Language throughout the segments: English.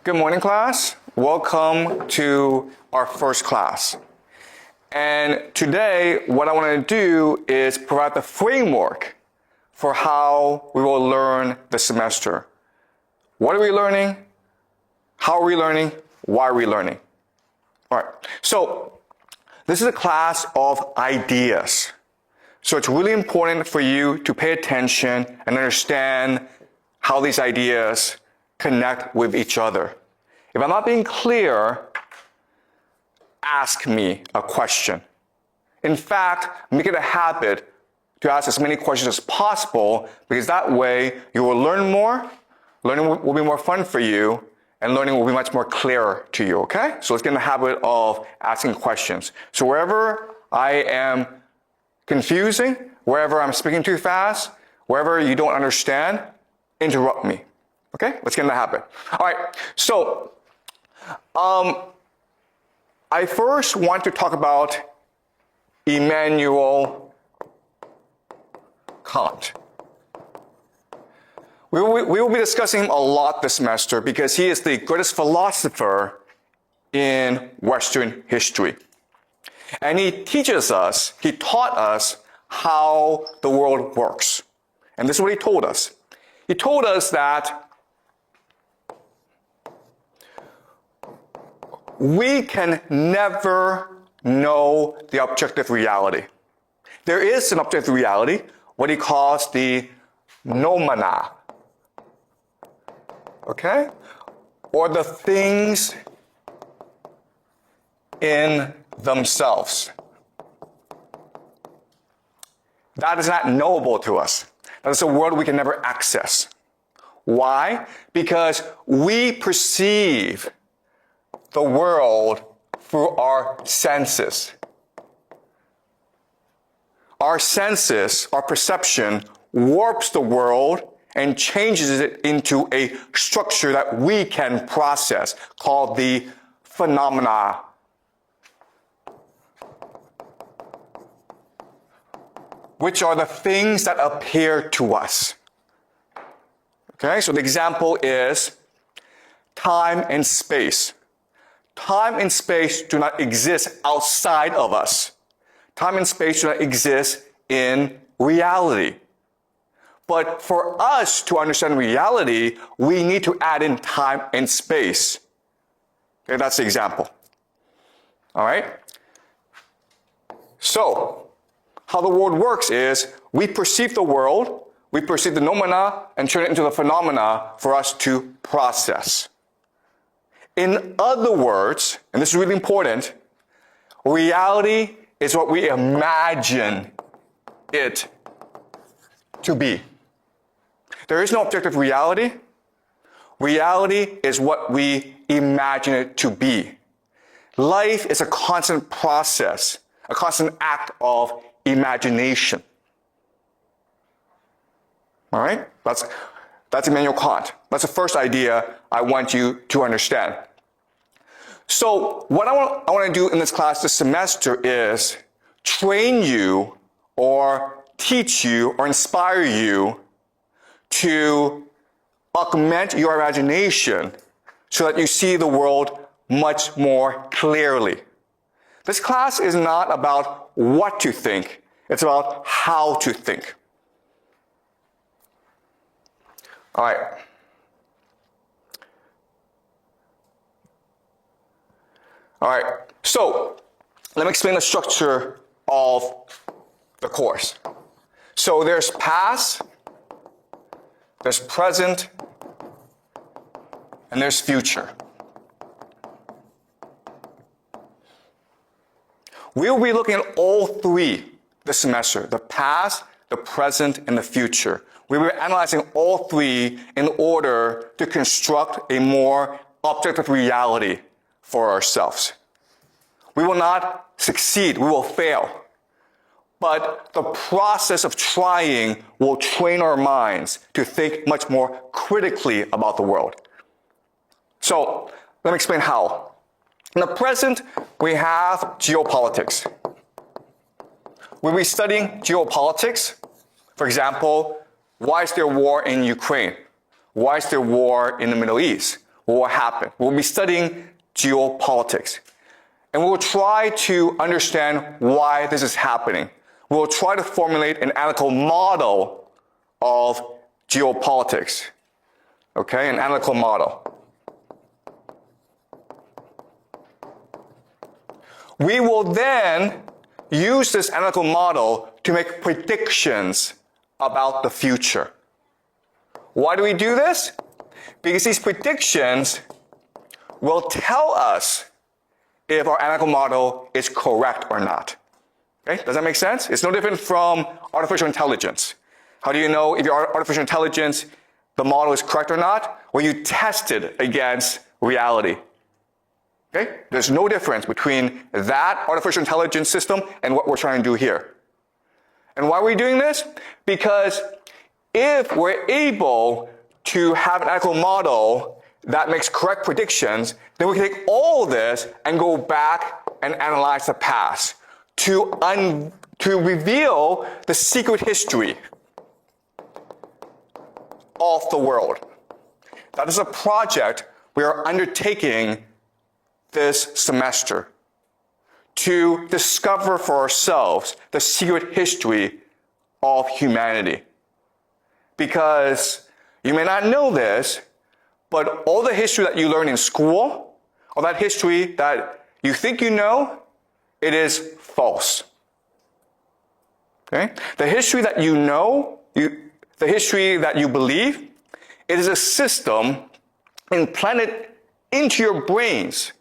Good morning, class. Welcome to our first class. And today, what I want to do is provide the framework for how we will learn the semester. What are we learning? How are we learning? Why are we learning? All right. So this is a class of ideas. So it's really important for you to pay attention and understand how these ideas connect with each other. If I'm not being clear, ask me a question. In fact, make it a habit to ask as many questions as possible, because that way you will learn more, learning will be more fun for you, and learning will be much more clear to you, okay? So let's get in the habit of asking questions. So wherever I am confusing, wherever I'm speaking too fast, wherever you don't understand, interrupt me. Okay, let's get in the habit. All right, so I first want to talk about Immanuel Kant. We will be discussing him a lot this semester because he is the greatest philosopher in Western history. And he taught us how the world works. And this is what he told us. He told us that we can never know the objective reality. There is an objective reality, what he calls the noumena. Okay? Or the things in themselves. That is not knowable to us. That is a world we can never access. Why? Because we perceive the world through our senses. Our senses, our perception, warps the world and changes it into a structure that we can process, called the phenomena. Which are the things that appear to us. Okay, so the example is time and space. Time and space do not exist outside of us. Time and space do not exist in reality. But for us to understand reality, we need to add in time and space. Okay, that's the example. All right? So, how the world works is we perceive the world, we perceive the noumena, and turn it into the phenomena for us to process. In other words, and this is really important, reality is what we imagine it to be. There is no objective reality. Reality is what we imagine it to be. Life is a constant process, a constant act of imagination. All right? That's Immanuel Kant. That's the first idea I want you to understand. So what I want to do in this class this semester is train you or teach you or inspire you to augment your imagination so that you see the world much more clearly. This class is not about what to think, it's about how to think. All right. All right, so let me explain the structure of the course. So there's past, there's present, and there's future. We'll be looking at all three this semester, the past, the present, and the future. We will be analyzing all three in order to construct a more objective reality for ourselves. We will not succeed, we will fail. But the process of trying will train our minds to think much more critically about the world. So, let me explain how. In the present, we have geopolitics. We'll be studying geopolitics. For example, why is there war in Ukraine? Why is there war in the Middle East? what will happen. We'll be studying geopolitics. And we'll try to understand why this is happening. We'll try to formulate an analytical model of geopolitics. Okay, an analytical model. We will then use this analytical model to make predictions about the future. Why do we do this? Because these predictions will tell us if our analytical model is correct or not. Okay, does that make sense? It's no different from artificial intelligence. How do you know if your artificial intelligence, the model is correct or not? Well, you test it against reality. Okay? There's no difference between that artificial intelligence system and what we're trying to do here. And why are we doing this? Because if we're able to have an analytical model that makes correct predictions, then we can take all this and go back and analyze the past to reveal the secret history of the world. That is a project we are undertaking this semester to discover for ourselves the secret history of humanity. Because you may not know this, but all the history that you learn in school, all that history that you think you know, it is false. Okay? The history that you know, the history that you believe, it is a system implanted into your brains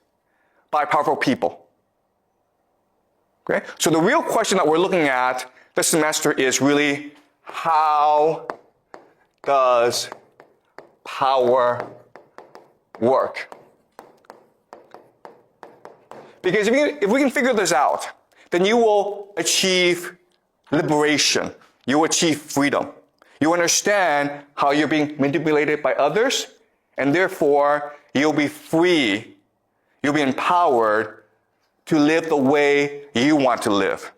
by powerful people. Okay? So the real question that we're looking at this semester is really, how does power work? Because if we can figure this out, then you will achieve liberation. You will achieve freedom. You understand how you're being manipulated by others, and therefore you'll be free. You'll be empowered to live the way you want to live,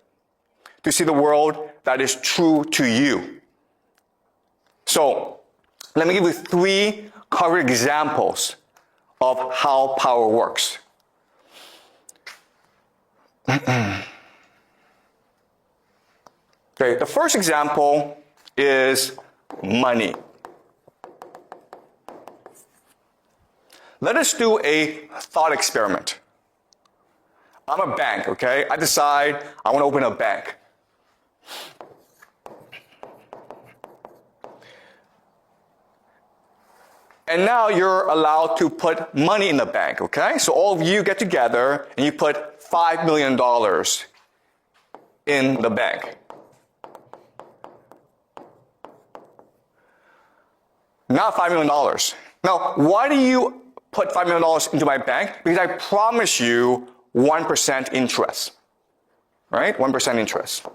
to see the world that is true to you. So, let me give you 3 concrete examples of how power works. Okay, the first example is money. Let us do a thought experiment. I'm a bank, okay? I decide I want to open a bank. And now you're allowed to put money in the bank, okay? So all of you get together and you put $5 million in the bank. Not $5 million. Now, why do you put $5 million into my bank? Because I promise you 1% interest, right? 1% interest.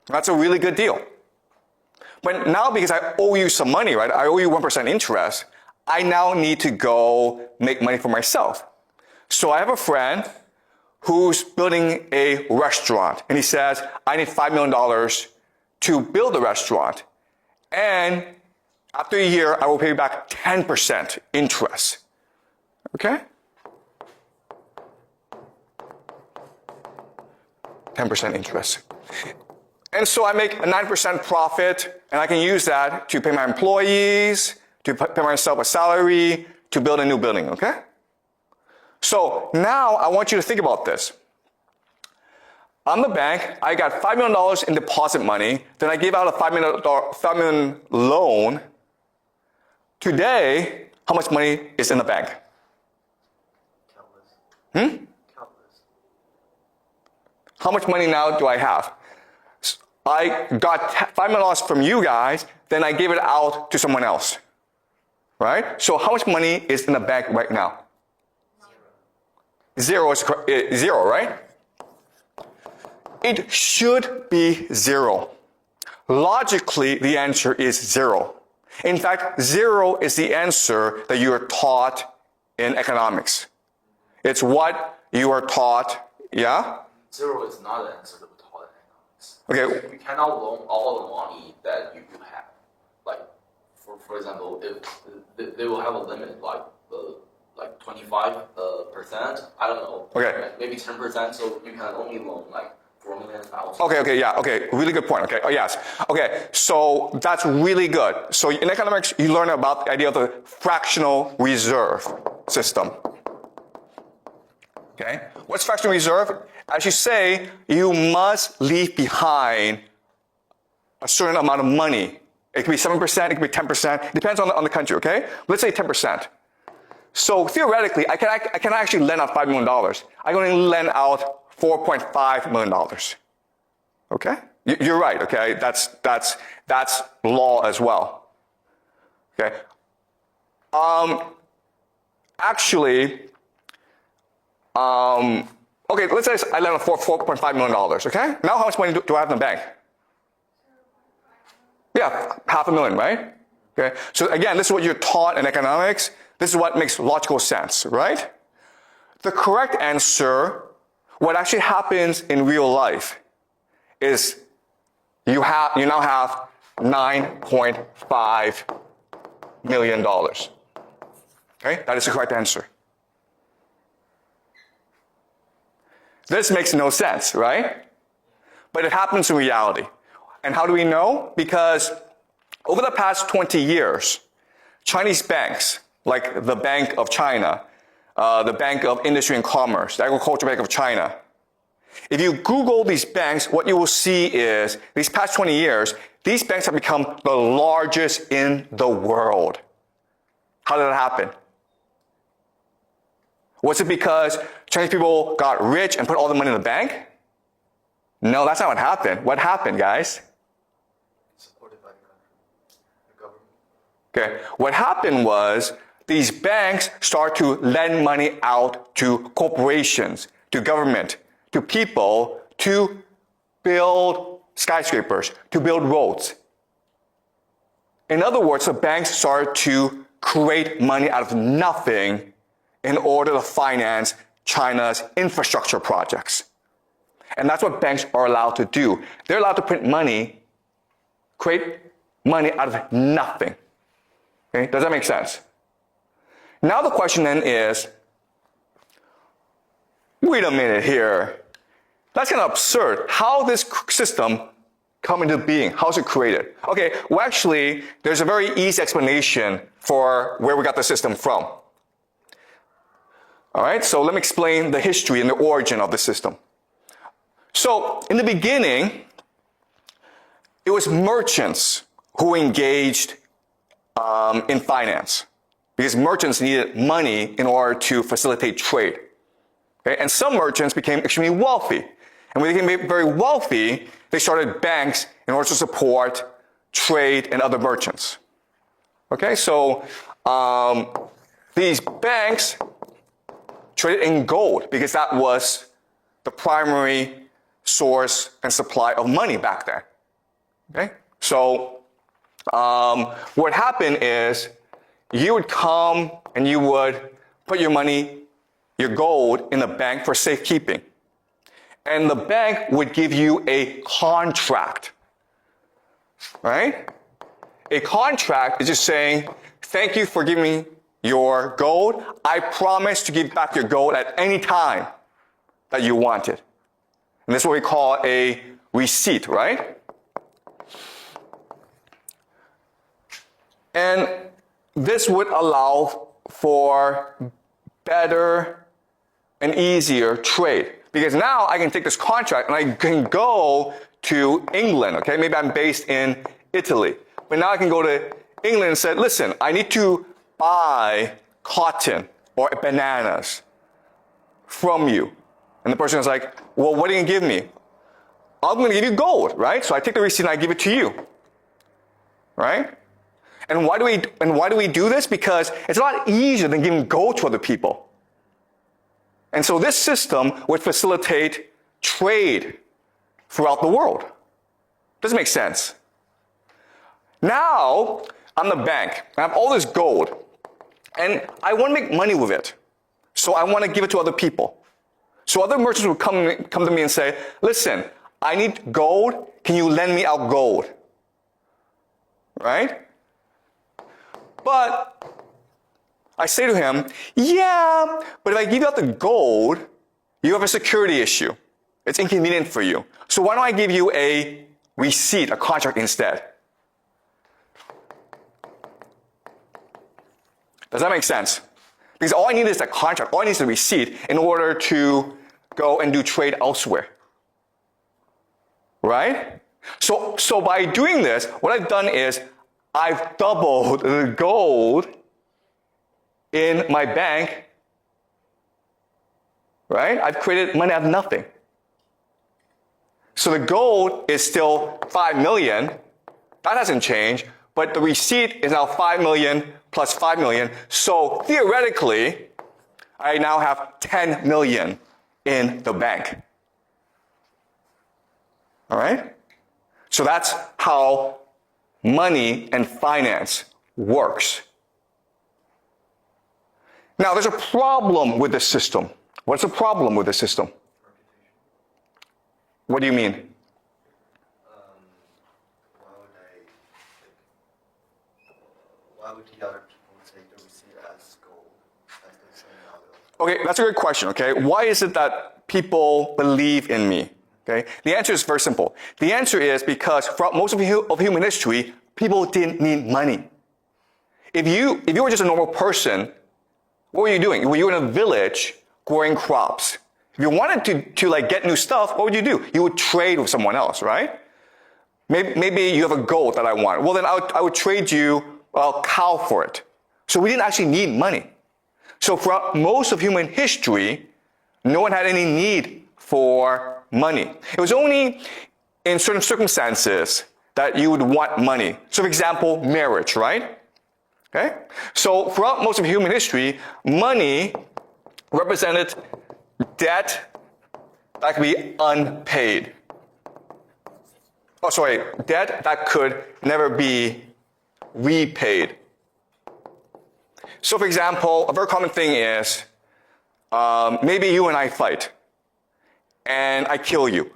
That's a really good deal. But now, because I owe you some money, right? I owe you 1% interest. I now need to go make money for myself. So I have a friend who's building a restaurant, and he says, I need $5 million to build the restaurant. And after a year, I will pay back 10% interest. Okay? 10% interest. And so I make a 9% profit, and I can use that to pay my employees, to pay myself a salary, to build a new building, okay? So now I want you to think about this. I'm the bank, I got $5 million in deposit money, then I gave out a $5 million loan. Today, how much money is in the bank? Countless. How much money now do I have? I got $5 million from you guys, then I gave it out to someone else. Right? So how much money is in the bank right now? Zero is zero, right? It should be zero. Logically, the answer is zero. In fact, zero is the answer that you are taught in economics. It's what you are taught, yeah? Zero is not the answer that we taught in economics. Okay. You cannot loan all the money that you have. Like, for example, if they will have a limit like 25%, I don't know. Okay. Maybe 10%, so you can only loan like 4 million out. Okay, yeah, okay, really good point, okay, oh yes. Okay, so that's really good. So in economics, you learn about the idea of the fractional reserve system. Okay, what's fractional reserve? As you say, you must leave behind a certain amount of money. It could be 7%, it could be 10%, it depends on the country, okay? Let's say 10%. So theoretically, I can actually lend out $5 million. I can only lend out $4.5 million. Okay? You're right, okay? That's law as well. Okay? Actually, okay, let's say I lend out $4.5 million, okay? Now how much money do I have in the bank? Yeah, $500,000, right? Okay, so again, this is what you're taught in economics. This is what makes logical sense, right? The correct answer, what actually happens in real life, is you now have $9.5 million. Okay, that is the correct answer. This makes no sense, right? But it happens in reality. And how do we know? Because over the past 20 years, Chinese banks, like the Bank of China, the Bank of Industry and Commerce, the Agricultural Bank of China, if you Google these banks, what you will see is, these past 20 years, these banks have become the largest in the world. How did that happen? Was it because Chinese people got rich and put all the money in the bank? No, that's not what happened. What happened, guys? Supported by the government. Okay, what happened was these banks start to lend money out to corporations, to government, to people, to build skyscrapers, to build roads. In other words, the banks start to create money out of nothing in order to finance China's infrastructure projects. And that's what banks are allowed to do. They're allowed to print money, create money out of nothing. Okay? Does that make sense? Now the question then is, wait a minute here. That's kind of absurd. How this system come into being? How is it created? Okay, well actually, there's a very easy explanation for where we got the system from. All right, so let me explain the history and the origin of the system. So, in the beginning, it was merchants who engaged in finance, because merchants needed money in order to facilitate trade. Okay? And some merchants became extremely wealthy. And when they became very wealthy, they started banks in order to support trade and other merchants. Okay, so these banks traded in gold because that was the primary source and supply of money back then. Okay? So what happened is you would come and you would put your money, your gold, in the bank for safekeeping. And the bank would give you a contract. Right? A contract is just saying, thank you for giving me your gold. I promise to give back your gold at any time that you want it. And this is what we call a receipt, right? And this would allow for better and easier trade. Because now I can take this contract and I can go to England, okay? Maybe I'm based in Italy. But now I can go to England and say, listen, I need to buy cotton or bananas from you. And the person is like, well, what are you going to give me? I'm going to give you gold, right? So I take the receipt and I give it to you, right? And why do we do this? Because it's a lot easier than giving gold to other people. And so this system would facilitate trade throughout the world. Doesn't make sense. Now, I'm the bank. I have all this gold. And I want to make money with it. So I want to give it to other people. So other merchants would come to me and say, listen, I need gold. Can you lend me out gold? Right? But I say to him, yeah, but if I give you out the gold, you have a security issue. It's inconvenient for you. So why don't I give you a receipt, a contract instead? Does that make sense? Because all I need is a contract, all I need is a receipt in order to go and do trade elsewhere. Right? So by doing this, what I've done is I've doubled the gold in my bank. Right? I've created money out of nothing. So the gold is still 5 million. That hasn't changed. But the receipt is now 5 million plus 5 million. So theoretically, I now have 10 million in the bank. All right? So that's how money and finance works. Now, there's a problem with this system. What's the problem with this system? What do you mean? Why would the other people take the receipt as gold? As the same value? Okay, that's a good question, okay? Why is it that people believe in me? Okay? The answer is very simple. The answer is because throughout most of human history, people didn't need money. If you were just a normal person, what were you doing? Were you in a village growing crops? If you wanted to like get new stuff, what would you do? You would trade with someone else, right? Maybe you have a goat that I want. Well, then I would trade you a cow for it. So we didn't actually need money. So for most of human history, no one had any need for money. It was only in certain circumstances that you would want money. So for example, marriage, right? Okay? So throughout most of human history, money represented debt that could be unpaid. Oh, sorry, debt that could never be repaid. So for example, a very common thing is, maybe you and I fight, and I kill you.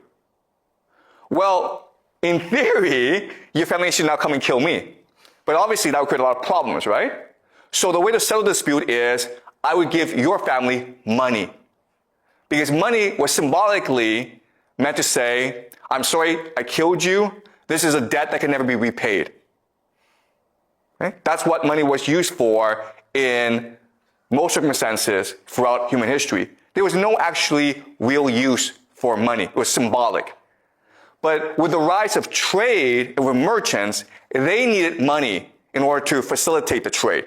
Well, in theory, your family should now come and kill me. But obviously that would create a lot of problems, right? So the way to settle the dispute is, I would give your family money. Because money was symbolically meant to say, I'm sorry, I killed you. This is a debt that can never be repaid. Okay? That's what money was used for in most circumstances throughout human history. There was no actually real use for money. It was symbolic. But with the rise of trade and with merchants, they needed money in order to facilitate the trade.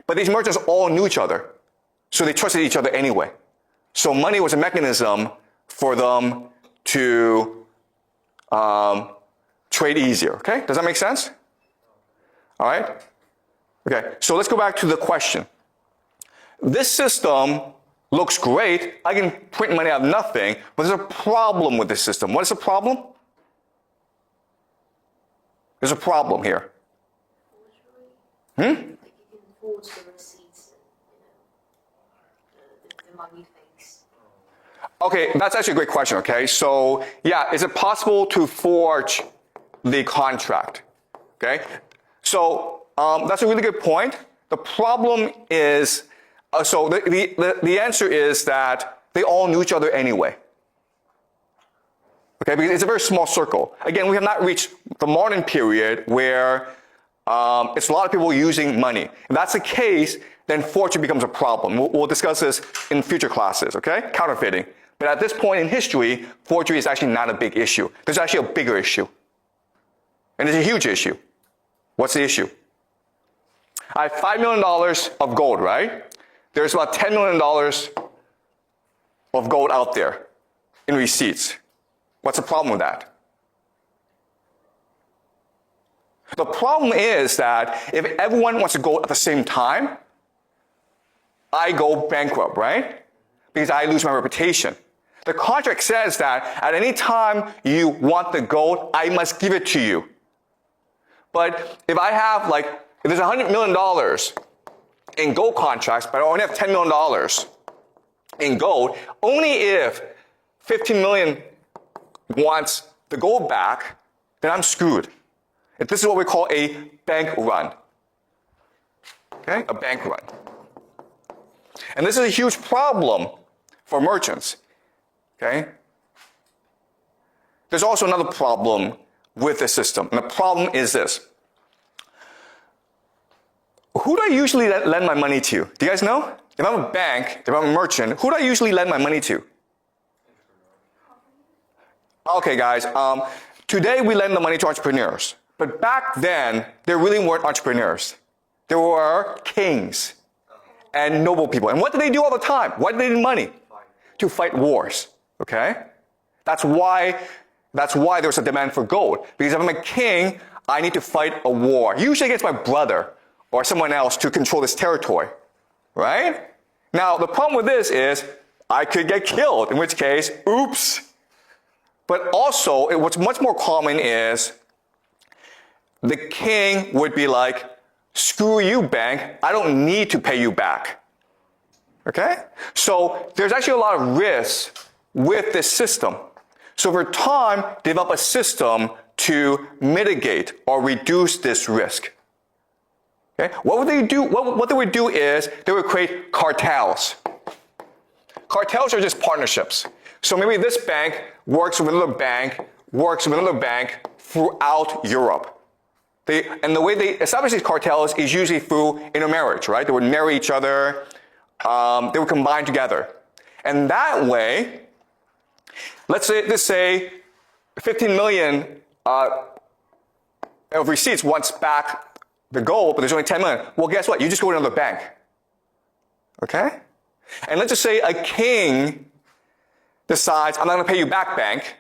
But these merchants all knew each other, so they trusted each other anyway. So money was a mechanism for them to trade easier, okay? Does that make sense? All right? Okay, so let's go back to the question. This system looks great. I can print money out of nothing, but there's a problem with this system. What is the problem? There's a problem here. Like you can forge the receipts and, the money fakes. Okay, that's actually a great question, okay? So, yeah, is it possible to forge the contract? Okay? So, that's a really good point. The problem is, so the answer is that they all knew each other anyway. Okay, because it's a very small circle. Again, we have not reached the modern period where it's a lot of people using money. If that's the case, then forgery becomes a problem. We'll discuss this in future classes, okay? Counterfeiting. But at this point in history, forgery is actually not a big issue. There's actually a bigger issue. And it's a huge issue. What's the issue? I have $5 million of gold, right? There's about $10 million of gold out there in receipts. What's the problem with that? The problem is that if everyone wants to go at the same time, I go bankrupt, right? Because I lose my reputation. The contract says that at any time you want the gold, I must give it to you. But if I have if there's $100 million in gold contracts, but I only have $10 million in gold, only if 15 million wants the gold back, then I'm screwed. This is what we call a bank run. Okay, a bank run. And this is a huge problem for merchants. Okay? There's also another problem with this system, and the problem is this. Who do I usually lend my money to? Do you guys know? If I'm a bank, if I'm a merchant, who do I usually lend my money to? Okay, guys, today we lend the money to entrepreneurs. But back then, there really weren't entrepreneurs. There were kings and noble people. And what did they do all the time? Why did they need money? To fight wars, okay? That's why there's a demand for gold. Because if I'm a king, I need to fight a war, usually against my brother or someone else to control this territory, right? Now, the problem with this is I could get killed, in which case, oops. But also, what's much more common is the king would be like, screw you, bank, I don't need to pay you back. Okay? So there's actually a lot of risks with this system. So over time, develop a system to mitigate or reduce this risk. Okay? What would they do? What they would do is they would create cartels. Cartels are just partnerships. So maybe this bank works with another bank, throughout Europe. And the way they establish these cartels is usually through intermarriage, right? They would marry each other, they would combine together. And that way, let's say 15 million of receipts wants back the gold, but there's only 10 million. Well, guess what? You just go to another bank. Okay? And let's just say a king decides, I'm not going to pay you back, bank.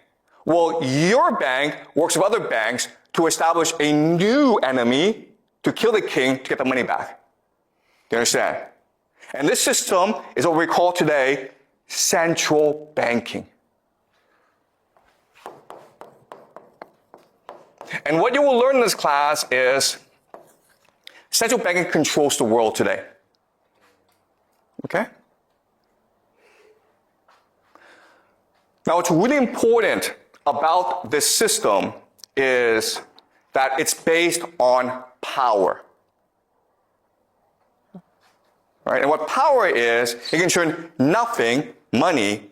Well, your bank works with other banks to establish a new enemy to kill the king to get the money back. Do you understand? And this system is what we call today central banking. And what you will learn in this class is central banking controls the world today. Okay? Now, what's really important about this system is that it's based on power. All right? And what power is, it can turn nothing, money,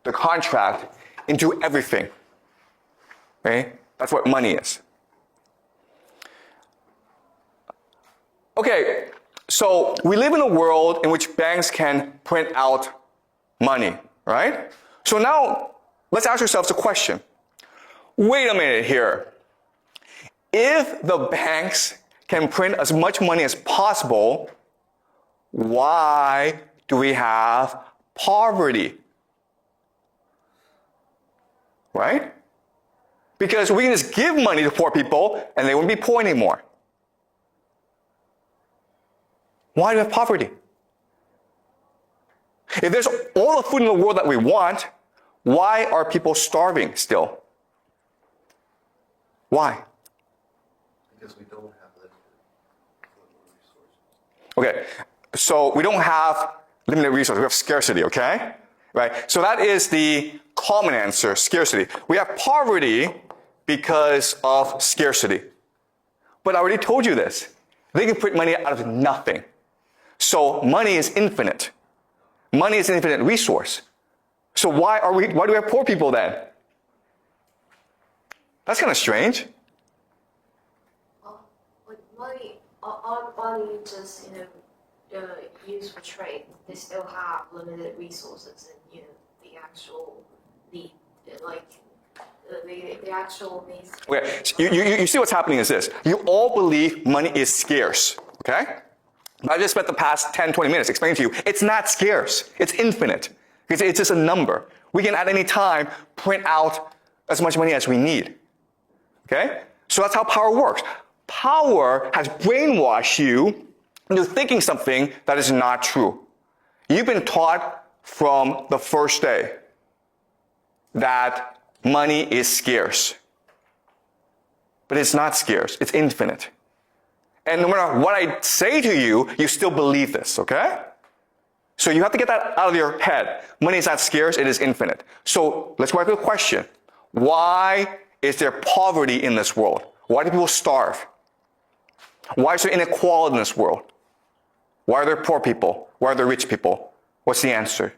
the contract, into everything. Okay? That's what money is. Okay, so we live in a world in which banks can print out money, right? So now, let's ask ourselves a question. Wait a minute here. If the banks can print as much money as possible, why do we have poverty? Right? Because we can just give money to poor people and they wouldn't be poor anymore. Why do we have poverty? If there's all the food in the world that we want, why are people starving still? Why? Because we don't have limited resources. Okay, so we don't have limited resources, we have scarcity, okay? Right? So that is the common answer, scarcity. We have poverty because of scarcity. But I already told you this. They can print money out of nothing. So money is infinite. Money is an infinite resource. So why do we have poor people then? That's kind of strange. Like money, aren't money just used for trade? They still have limited resources, and the actual needs. Okay, you see what's happening is this. You all believe money is scarce, okay? But I just spent the past 10, 20 minutes explaining to you, it's not scarce. It's infinite. It's just a number. We can at any time print out as much money as we need. Okay? So that's how power works. Power has brainwashed you into thinking something that is not true. You've been taught from the first day that money is scarce. But it's not scarce. It's infinite. And no matter what I say to you, you still believe this, okay? So you have to get that out of your head. Money is not scarce, it is infinite. So let's go back to the question. Why is there poverty in this world? Why do people starve? Why is there inequality in this world? Why are there poor people? Why are there rich people? What's the answer?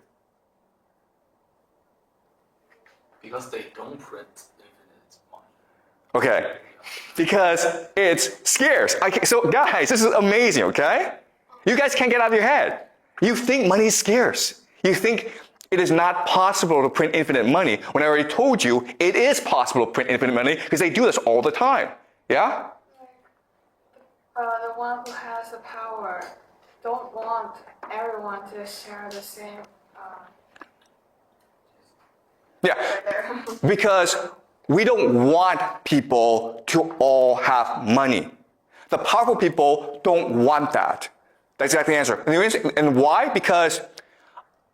Because they don't print infinite money. Okay. Because it's scarce. So guys, this is amazing, okay? You guys can't get out of your head. You think money is scarce. You think it is not possible to print infinite money, when I already told you it is possible to print infinite money because they do this all the time. Yeah? The one who has the power don't want everyone to share the same. Yeah. Right there. Because we don't want people to all have money. The powerful people don't want that. That's exactly the answer. And why? Because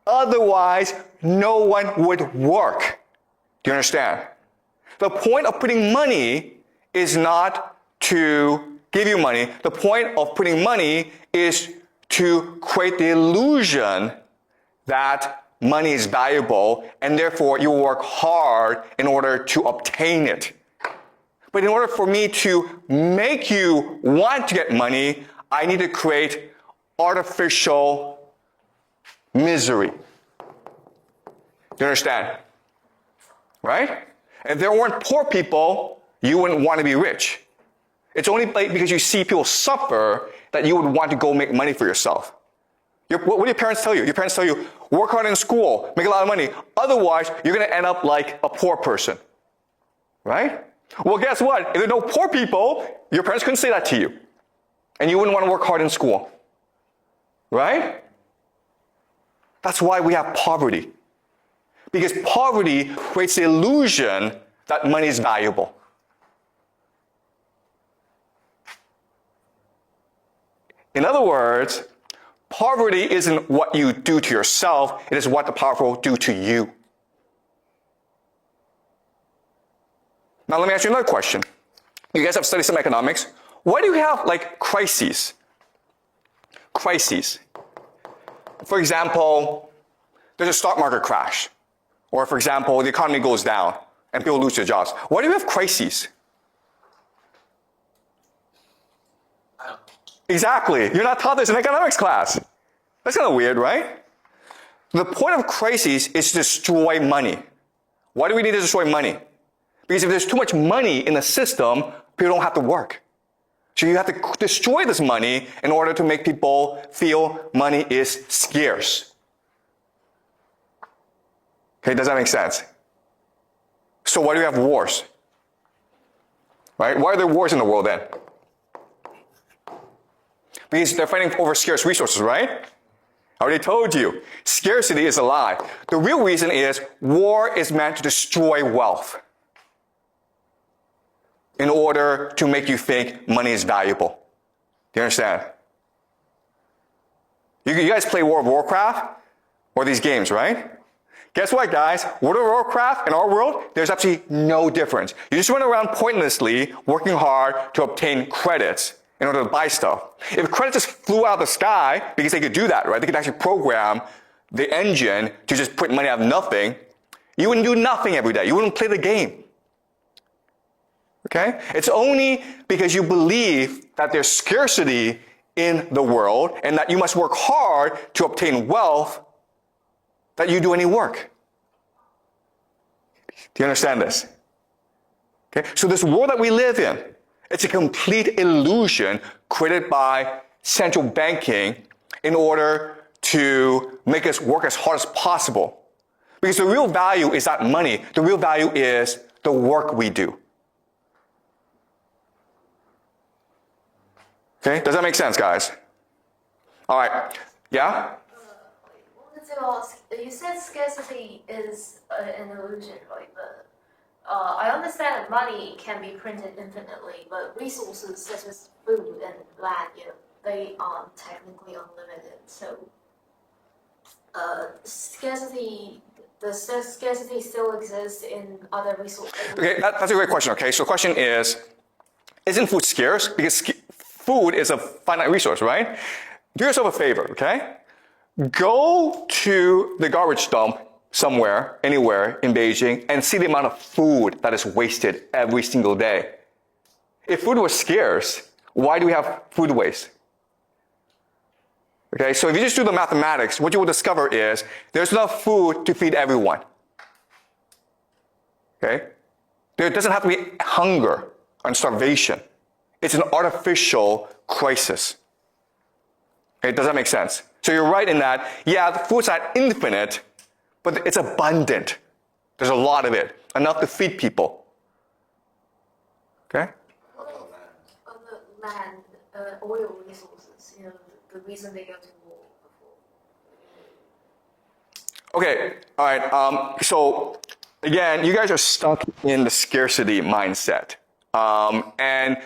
otherwise, no one would work. Do you understand? The point of putting money is not to give you money. The point of putting money is to create the illusion that money is valuable, and therefore you work hard in order to obtain it. But in order for me to make you want to get money, I need to create artificial misery. Do you understand? Right? If there weren't poor people, you wouldn't want to be rich. It's only because you see people suffer that you would want to go make money for yourself. What do your parents tell you? Your parents tell you, work hard in school, make a lot of money. Otherwise, you're going to end up like a poor person. Right? Well, guess what? If there are no poor people, your parents couldn't say that to you. And you wouldn't want to work hard in school. Right? That's why we have poverty. Because poverty creates the illusion that money is valuable. In other words, poverty isn't what you do to yourself, it is what the powerful do to you. Now let me ask you another question. You guys have studied some economics. Why do you have like crises? Crises. For example, there's a stock market crash. Or for example, the economy goes down and people lose their jobs. Why do you have crises? Exactly. You're not taught this in economics class. That's kind of weird, right? The point of crises is to destroy money. Why do we need to destroy money? Because if there's too much money in the system, people don't have to work. So you have to destroy this money in order to make people feel money is scarce. Okay, does that make sense? So why do we have wars? Right? Why are there wars in the world then? Because they're fighting over scarce resources, right? I already told you, scarcity is a lie. The real reason is war is meant to destroy wealth in order to make you think money is valuable. Do you understand? You guys play World of Warcraft or these games, right? Guess what, guys? World of Warcraft in our world, there's absolutely no difference. You just run around pointlessly working hard to obtain credits in order to buy stuff. If credits just flew out of the sky, because they could do that, right? They could actually program the engine to just put money out of nothing. You wouldn't do nothing every day. You wouldn't play the game. Okay? It's only because you believe that there's scarcity in the world and that you must work hard to obtain wealth that you do any work. Do you understand this? Okay? So this world that we live in, it's a complete illusion created by central banking in order to make us work as hard as possible. Because the real value is not money. The real value is the work we do. Okay? Does that make sense, guys? All right. Yeah? You said scarcity is an illusion, right? But I understand that money can be printed infinitely, but resources such as food and land, they aren't technically unlimited. So scarcity still exists in other resources. Okay, that's a great question. Okay, so the question is, isn't food scarce? Because food is a finite resource, right? Do yourself a favor, okay? Go to the garbage dump somewhere, anywhere in Beijing, and see the amount of food that is wasted every single day. If food was scarce, why do we have food waste? Okay, so if you just do the mathematics, what you will discover is there's enough food to feed everyone. Okay? There doesn't have to be hunger and starvation. It's an artificial crisis. Okay, does that make sense? So you're right in that, yeah, the food's not infinite, but it's abundant. There's a lot of it, enough to feed people. Okay? On the land, oil resources, the reason they go to war before. Okay, all right. So again, you guys are stuck in the scarcity mindset, and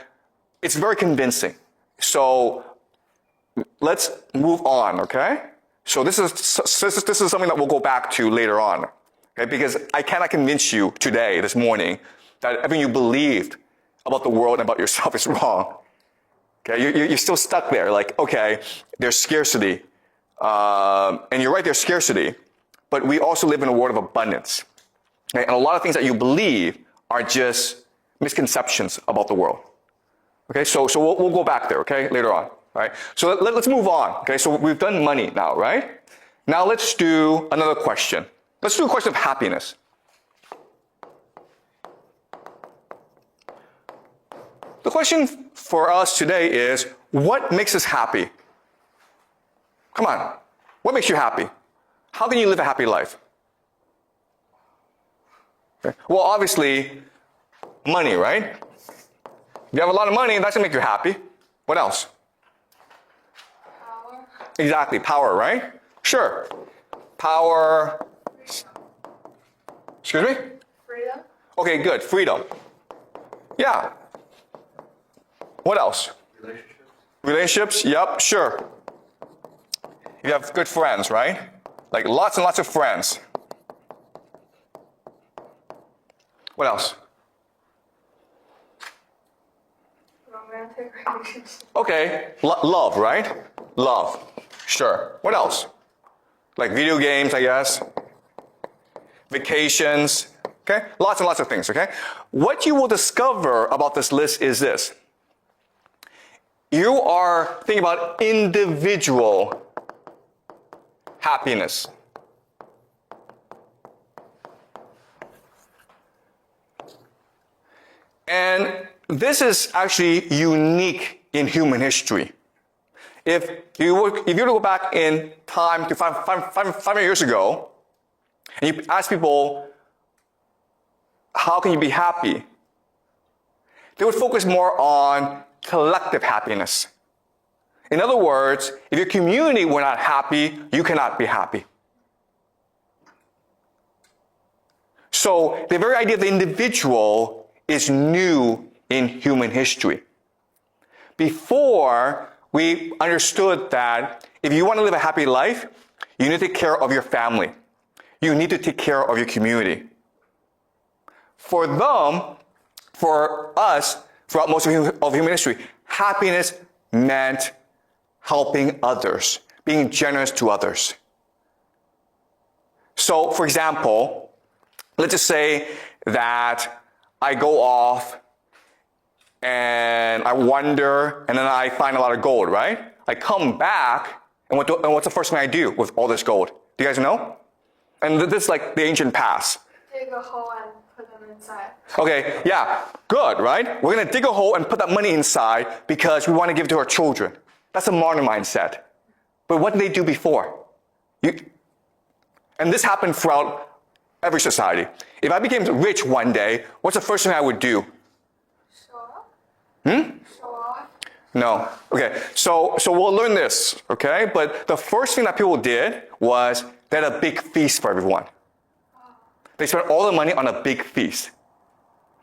it's very convincing. So let's move on. Okay. So this is something that we'll go back to later on. Okay, because I cannot convince you today, this morning, that everything you believed about the world and about yourself is wrong. Okay, you're still stuck there. Like, okay, there's scarcity, and you're right, there's scarcity, but we also live in a world of abundance. Okay, and a lot of things that you believe are just misconceptions about the world. Okay, so we'll go back there. Okay, later on. All right. So let's move on. Okay, so we've done money now, right? Now let's do another question. Let's do a question of happiness. The question for us today is, what makes us happy? Come on. What makes you happy? How can you live a happy life? Okay. Well, obviously, money, right? If you have a lot of money, that's going to make you happy. What else? Power. Exactly, power, right? Sure. Power. Excuse me? Freedom. Okay, good. Freedom. Yeah. What else? Relationships. Relationships? Yep, sure. You have good friends, right? Like lots and lots of friends. What else? Romantic relationships. Okay, love, right? Love. Sure. What else? Like video games, I guess. Vacations. Okay? Lots and lots of things, okay? What you will discover about this list is this. You are thinking about individual happiness. And this is actually unique in human history. If you were to go back in time to 500 years ago, and you ask people, how can you be happy? They would focus more on collective happiness. In other words, if your community were not happy, you cannot be happy. So the very idea of the individual is new in human history. Before, we understood that if you want to live a happy life, you need to take care of your family. You need to take care of your community. For them, for us, throughout most of human history, happiness meant helping others, being generous to others. So, for example, let's just say that I go off and I wander and then I find a lot of gold, right? I come back and what's the first thing I do with all this gold? Do you guys know? And this is like the ancient past. Dig a hole and put them inside. Okay, yeah, good, right? We're going to dig a hole and put that money inside because we want to give it to our children. That's a modern mindset. But what did they do before? And this happened throughout every society. If I became rich one day, what's the first thing I would do? Show off. Show off. No. Okay, so we'll learn this, okay? But the first thing that people did was they had a big feast for everyone. They spent all the money on a big feast.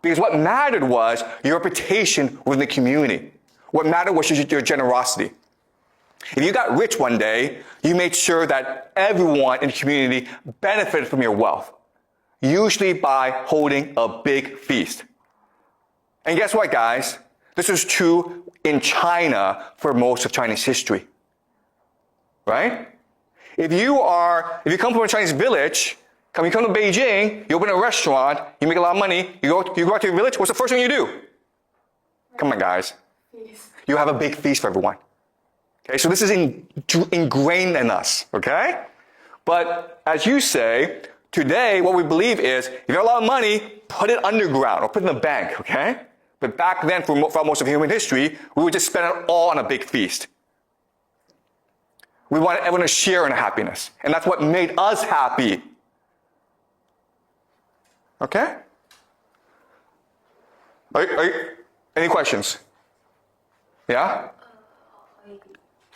Because what mattered was your reputation within the community. What mattered was your generosity. If you got rich one day, you made sure that everyone in the community benefited from your wealth. Usually by holding a big feast. And guess what, guys? This was true in China for most of Chinese history. Right? If you come from a Chinese village, you come to Beijing, you open a restaurant, you make a lot of money, you go out to your village, what's the first thing you do? Come on, guys. Feast. you have a big feast for everyone. Okay, so this is ingrained in us, okay? But as you say, today what we believe is, if you have a lot of money, put it underground or put it in the bank, okay? But back then, for most of human history, we would just spend it all on a big feast. We wanted everyone to share in happiness. And that's what made us happy. Okay? Any questions? Yeah?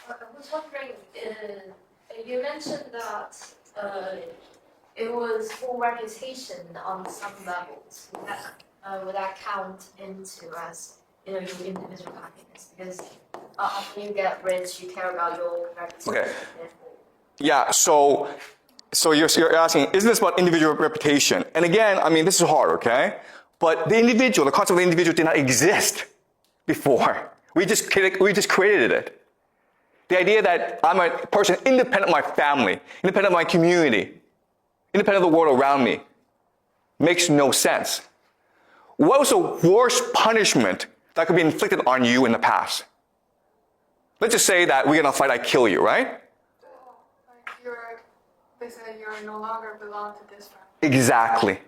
I was wondering, you mentioned that it was for reputation on some levels. Would that count into as your individual happiness? Because after you get rich, you care about your reputation. Okay. Yeah, so you're asking, isn't this about individual reputation? And again, I mean, this is hard, okay? But the concept of the individual did not exist before. We just created it. The idea that I'm a person independent of my family, independent of my community, independent of the world around me, makes no sense. What was the worst punishment that could be inflicted on you in the past? Let's just say that we're in a fight, I kill you, right? They say you no longer belong to this family. Exactly.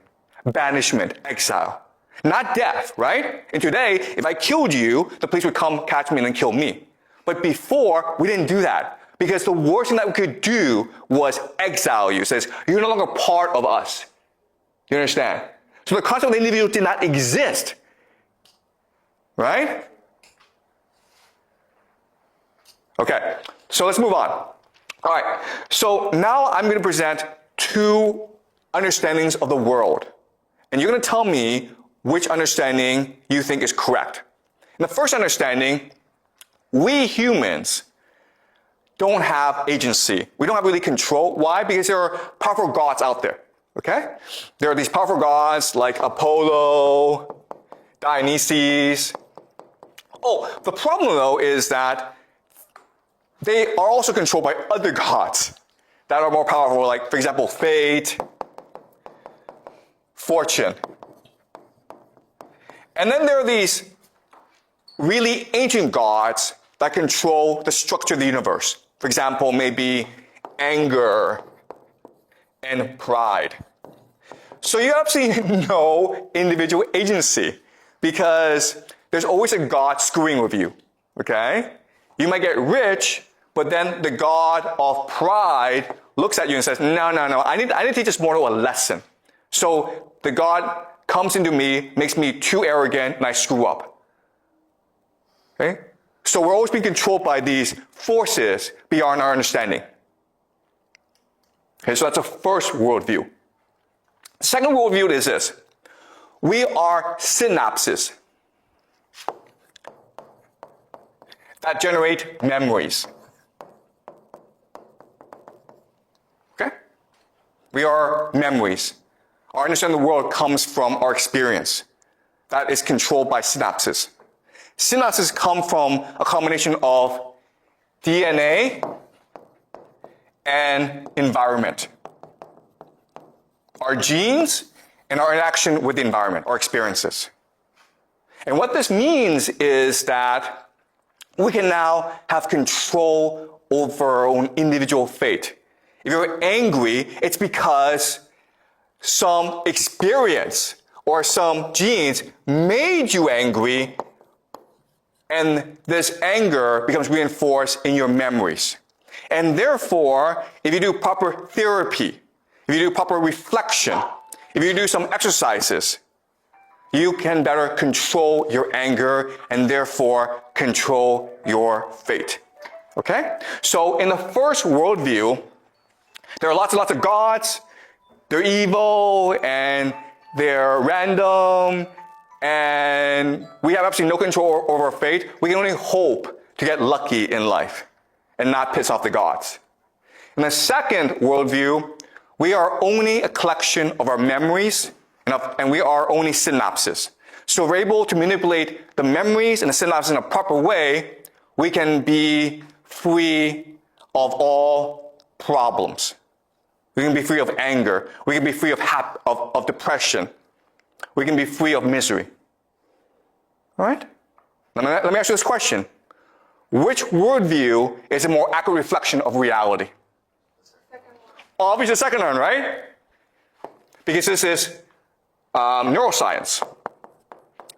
Banishment, exile. Not death, right? And today, if I killed you, the police would come catch me and then kill me. But before, we didn't do that. Because the worst thing that we could do was exile you. It says, you're no longer part of us. You understand? So the concept of the individual did not exist. Right? Okay, so let's move on. All right, so now I'm going to present two understandings of the world. And you're going to tell me which understanding you think is correct. In the first understanding, we humans don't have agency. We don't have really control. Why? Because there are powerful gods out there. Okay? There are these powerful gods like Apollo, Dionysus. Oh, the problem though is that they are also controlled by other gods that are more powerful, like, for example, fate, fortune. And then there are these really ancient gods that control the structure of the universe. For example, maybe anger and pride. So you have absolutely no individual agency because there's always a god screwing with you, okay? You might get rich, but then the god of pride looks at you and says, no, I need to teach this mortal a lesson. So the god comes into me, makes me too arrogant, and I screw up. Okay? So we're always being controlled by these forces beyond our understanding. Okay, so that's a first worldview. The second worldview is this. We are synapses that generate memories. Okay? We are memories. Our understanding of the world comes from our experience. That is controlled by synapses. Synapses come from a combination of DNA and environment. Our genes and our interaction with the environment, our experiences. And what this means is that we can now have control over our own individual fate. If you're angry, it's because some experience or some genes made you angry, and this anger becomes reinforced in your memories. And therefore, if you do proper therapy, if you do proper reflection, if you do some exercises, you can better control your anger and therefore control your fate. Okay? So in the first worldview, there are lots and lots of gods. They're evil and they're random, and we have absolutely no control over our fate. We can only hope to get lucky in life and not piss off the gods. In the second worldview, we are only a collection of our memories, and we are only synapses. So if we're able to manipulate the memories and the synapses in a proper way, we can be free of all problems. We can be free of anger. We can be free of depression. We can be free of misery. All right? Let me ask you this question. which worldview is a more accurate reflection of reality? Second one. Obviously the second one, right? Because this is neuroscience,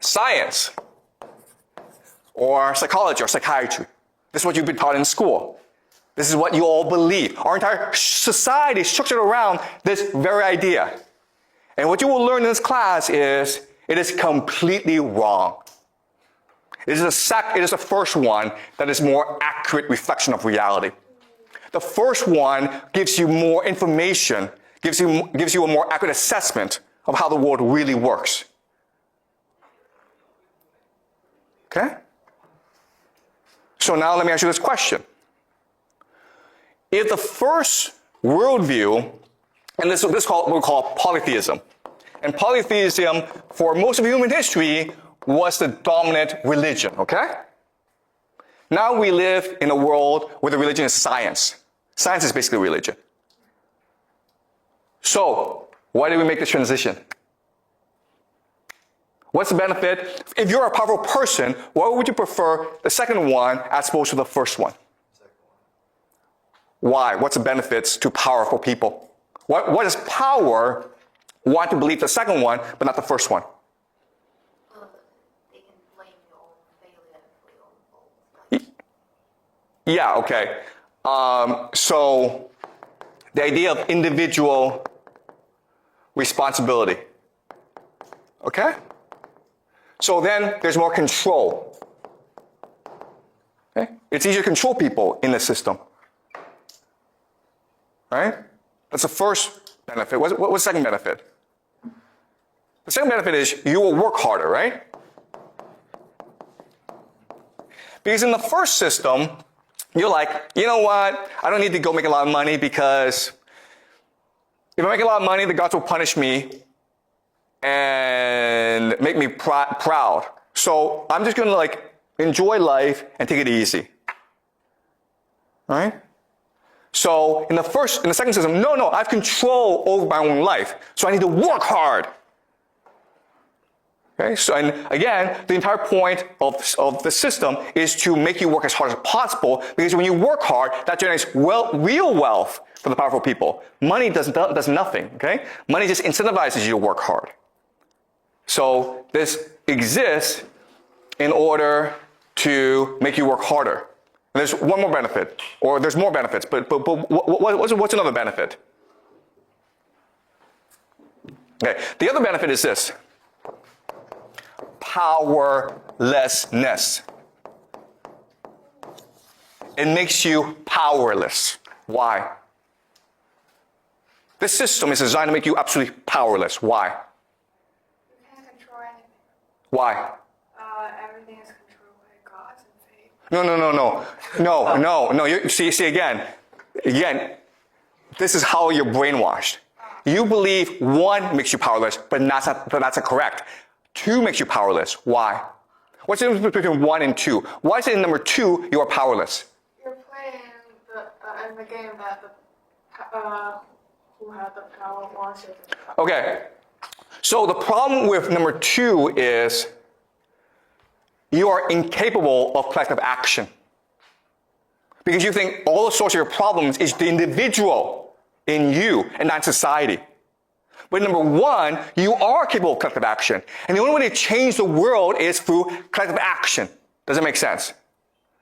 science, or psychology or psychiatry. This is what you've been taught in school. This is what you all believe. Our entire society is structured around this very idea. And what you will learn in this class is it is completely wrong. It is the first one that is more accurate reflection of reality. The first one gives you more information, gives you a more accurate assessment of how the world really works. Okay? So now let me ask you this question. If the first worldview, and this is what we call polytheism, and polytheism for most of human history was the dominant religion, okay? Now we live in a world where the religion is science. Science is basically religion. So, why did we make this transition? What's the benefit? If you're a powerful person, why would you prefer the second one as opposed to the first one? Why? What's the benefits to powerful people? What does power want to believe the second one, but not the first one? They can blame your own failure for your own fault. Yeah, okay. So the idea of individual responsibility. Okay? So then there's more control. Okay? It's easier to control people in the system. Right? That's the first benefit. What's the second benefit? The second benefit is you will work harder, right? Because in the first system, you're like, you know what? I don't need to go make a lot of money because if I make a lot of money, the gods will punish me and make me proud. So I'm just going to like enjoy life and take it easy. Right? So in the second system, no, I have control over my own life. So I need to work hard. Okay, so and again, the entire point of the system is to make you work as hard as possible, because when you work hard, that generates real wealth for the powerful people. Money does nothing, okay? Money just incentivizes you to work hard. So this exists in order to make you work harder. And there's one more benefit, or there's more benefits, but what's another benefit? Okay, the other benefit is this. Powerlessness. It makes you powerless. Why? This system is designed to make you absolutely powerless. Why? You can't control anything. Why? Everything is controlled by gods and fate. No. You see again, this is how you're brainwashed. You believe one makes you powerless, but that's not correct. Two makes you powerless. Why? What's the difference between 1 and 2? Why is it in number 2 you are powerless? You're playing in the game that who has the power wants it. Okay. So the problem with number 2 is you are incapable of collective action. Because you think all the source of your problems is the individual in you and not society. But number 1, you are capable of collective action. And the only way to change the world is through collective action. Does that make sense?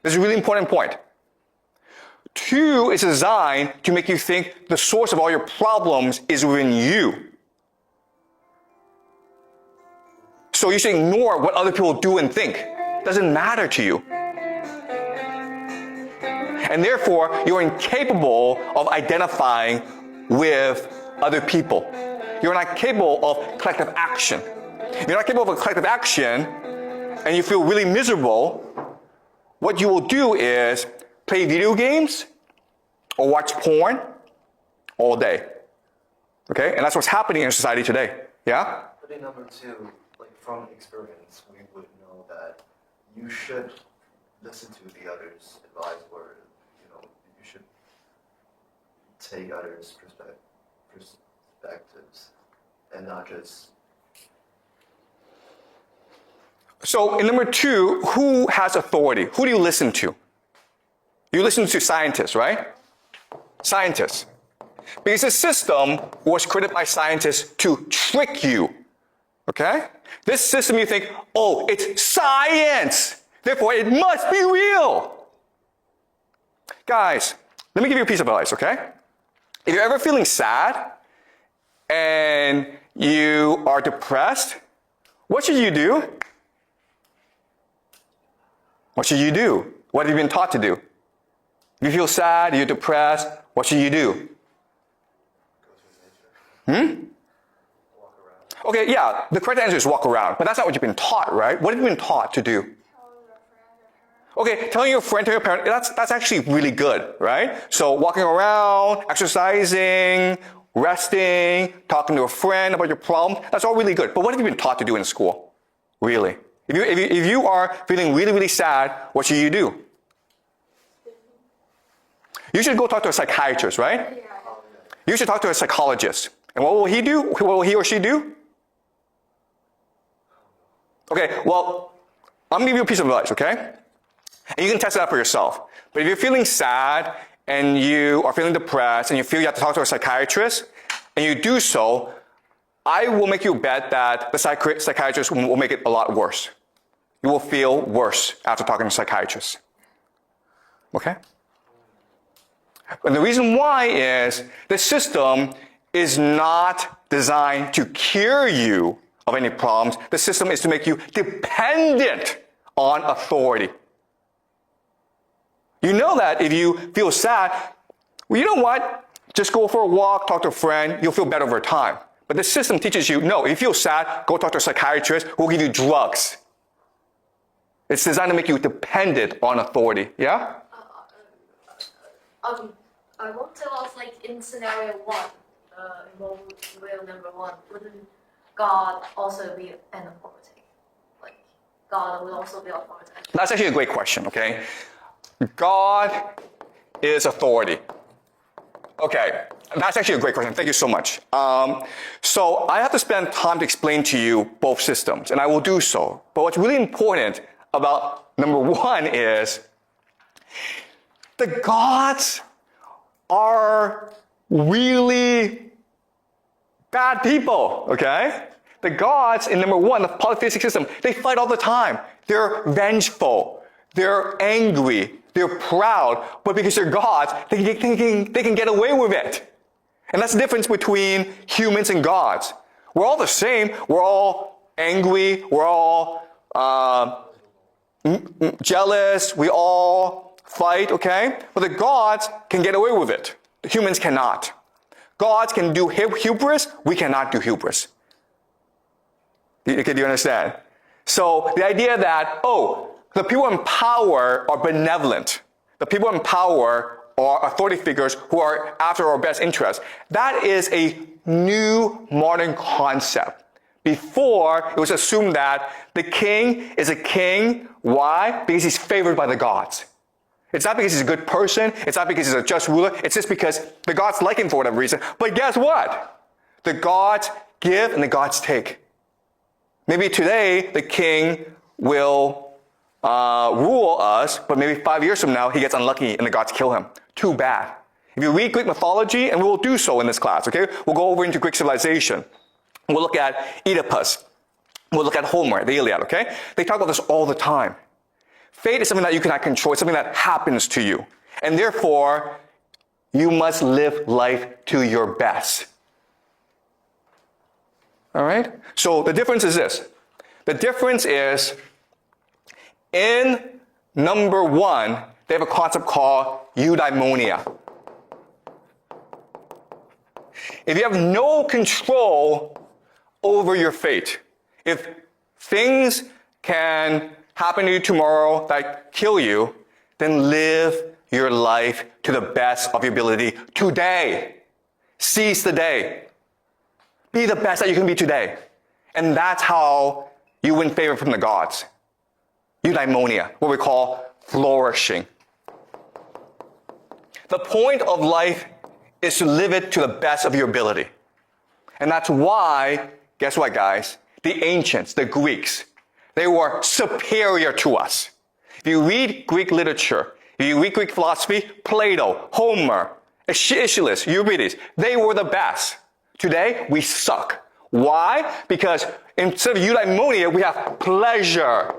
This is a really important point. 2 is designed to make you think the source of all your problems is within you. So you should ignore what other people do and think. It doesn't matter to you. And therefore, you're incapable of identifying with other people. You're not capable of collective action. You're not capable of collective action, and you feel really miserable. What you will do is play video games or watch porn all day. Okay? And that's what's happening in society today. Yeah? But in number 2, like from experience, we would know that you should listen to the others' advice, or you should take others' perspectives and not just. So in number 2, who has authority? Who do you listen to? You listen to scientists, right? Scientists. Because the system was created by scientists to trick you. Okay? This system you think, oh, it's science. Therefore, it must be real. Guys, let me give you a piece of advice, okay? If you're ever feeling sad and you are depressed, what should you do? What should you do? What have you been taught to do? If you feel sad, you're depressed, what should you do? Okay, yeah, the correct answer is walk around, but that's not what you've been taught, right? What have you been taught to do? Okay, telling your friend, telling your parent, that's actually really good, right? So walking around, exercising, resting, talking to a friend about your problem, that's all really good. But what have you been taught to do in school? Really? If you are feeling really, really sad, what should you do? You should go talk to a psychiatrist, right? You should talk to a psychologist. And what will he do? What will he or she do? Okay, well, I'm going to give you a piece of advice, okay? And you can test it out for yourself. But if you're feeling sad and you are feeling depressed and you feel you have to talk to a psychiatrist, and you do so, I will make you a bet that the psychiatrist will make it a lot worse. You will feel worse after talking to a psychiatrist. Okay? And the reason why is the system is not designed to cure you of any problems. The system is to make you dependent on authority. You know that if you feel sad, well, you know what? Just go for a walk, talk to a friend, you'll feel better over time. But the system teaches you, no, if you feel sad, go talk to a psychiatrist who will give you drugs. It's designed to make you dependent on authority. Yeah? I want to ask, like, in scenario one, real number one, wouldn't God also be an authority? Like, God would also be authority. That's actually a great question, okay? God is authority. Okay, that's actually a great question. Thank you so much. So I have to spend time to explain to you both systems, and I will do so. But what's really important about number one is the gods are really bad people, okay? The gods in number one, the polytheistic system, they fight all the time. They're vengeful. They're angry. They're proud. But because they're gods, they can get away with it. And that's the difference between humans and gods. We're all the same. We're all angry. We're all jealous. We all fight, okay? But the gods can get away with it. Humans cannot. Gods can do hubris. We cannot do hubris. Do you understand? So the idea that, the people in power are benevolent. The people in power are authority figures who are after our best interest. That is a new modern concept. Before, it was assumed that the king is a king. Why? Because he's favored by the gods. It's not because he's a good person. It's not because he's a just ruler. It's just because the gods like him for whatever reason. But guess what? The gods give and the gods take. Maybe today, the king will rule us, but maybe 5 years from now, he gets unlucky and the gods kill him. Too bad. If you read Greek mythology, and we will do so in this class, okay? We'll go over into Greek civilization. We'll look at Oedipus. We'll look at Homer, the Iliad, okay? They talk about this all the time. Fate is something that you cannot control. It's something that happens to you. And therefore, you must live life to your best. All right? So the difference is this. The difference is in number one, they have a concept called eudaimonia. If you have no control over your fate, if things can happen to you tomorrow that kill you, then live your life to the best of your ability today. Seize the day. Be the best that you can be today. And that's how you win favor from the gods. Eudaimonia, what we call flourishing. The point of life is to live it to the best of your ability. And that's why, guess what, guys? The ancients, the Greeks, they were superior to us. If you read Greek literature, If you read Greek philosophy, Plato, Homer, Aeschylus, Euripides, they were the best. Today, we suck. Why? Because instead of eudaimonia, we have pleasure.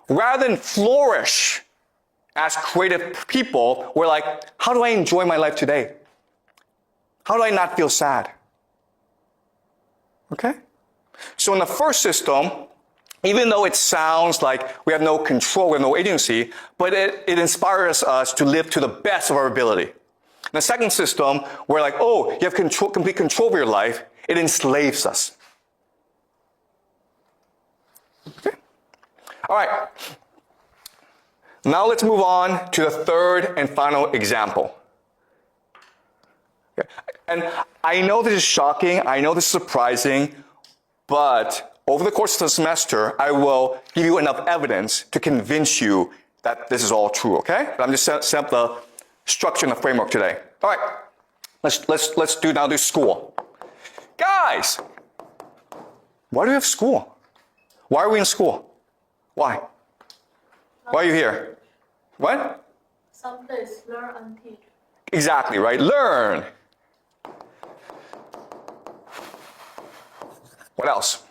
Rather than flourish as creative people, we're like, how do I enjoy my life today? How do I not feel sad? Okay? So in the first system, even though it sounds like we have no control, we have no agency, but it inspires us to live to the best of our ability. In the second system, we're like, oh, you have complete control over your life. It enslaves us. Okay? All right. Now let's move on to the third and final example. Okay. And I know this is shocking. I know this is surprising. But over the course of the semester, I will give you enough evidence to convince you that this is all true, okay? But I'm just setting up the structure and the framework today. All right, let's do school. Guys, why do we have school? Why are we in school? Why? Why are you here? What? Someplace learn and teach. Exactly, right? Learn. What else?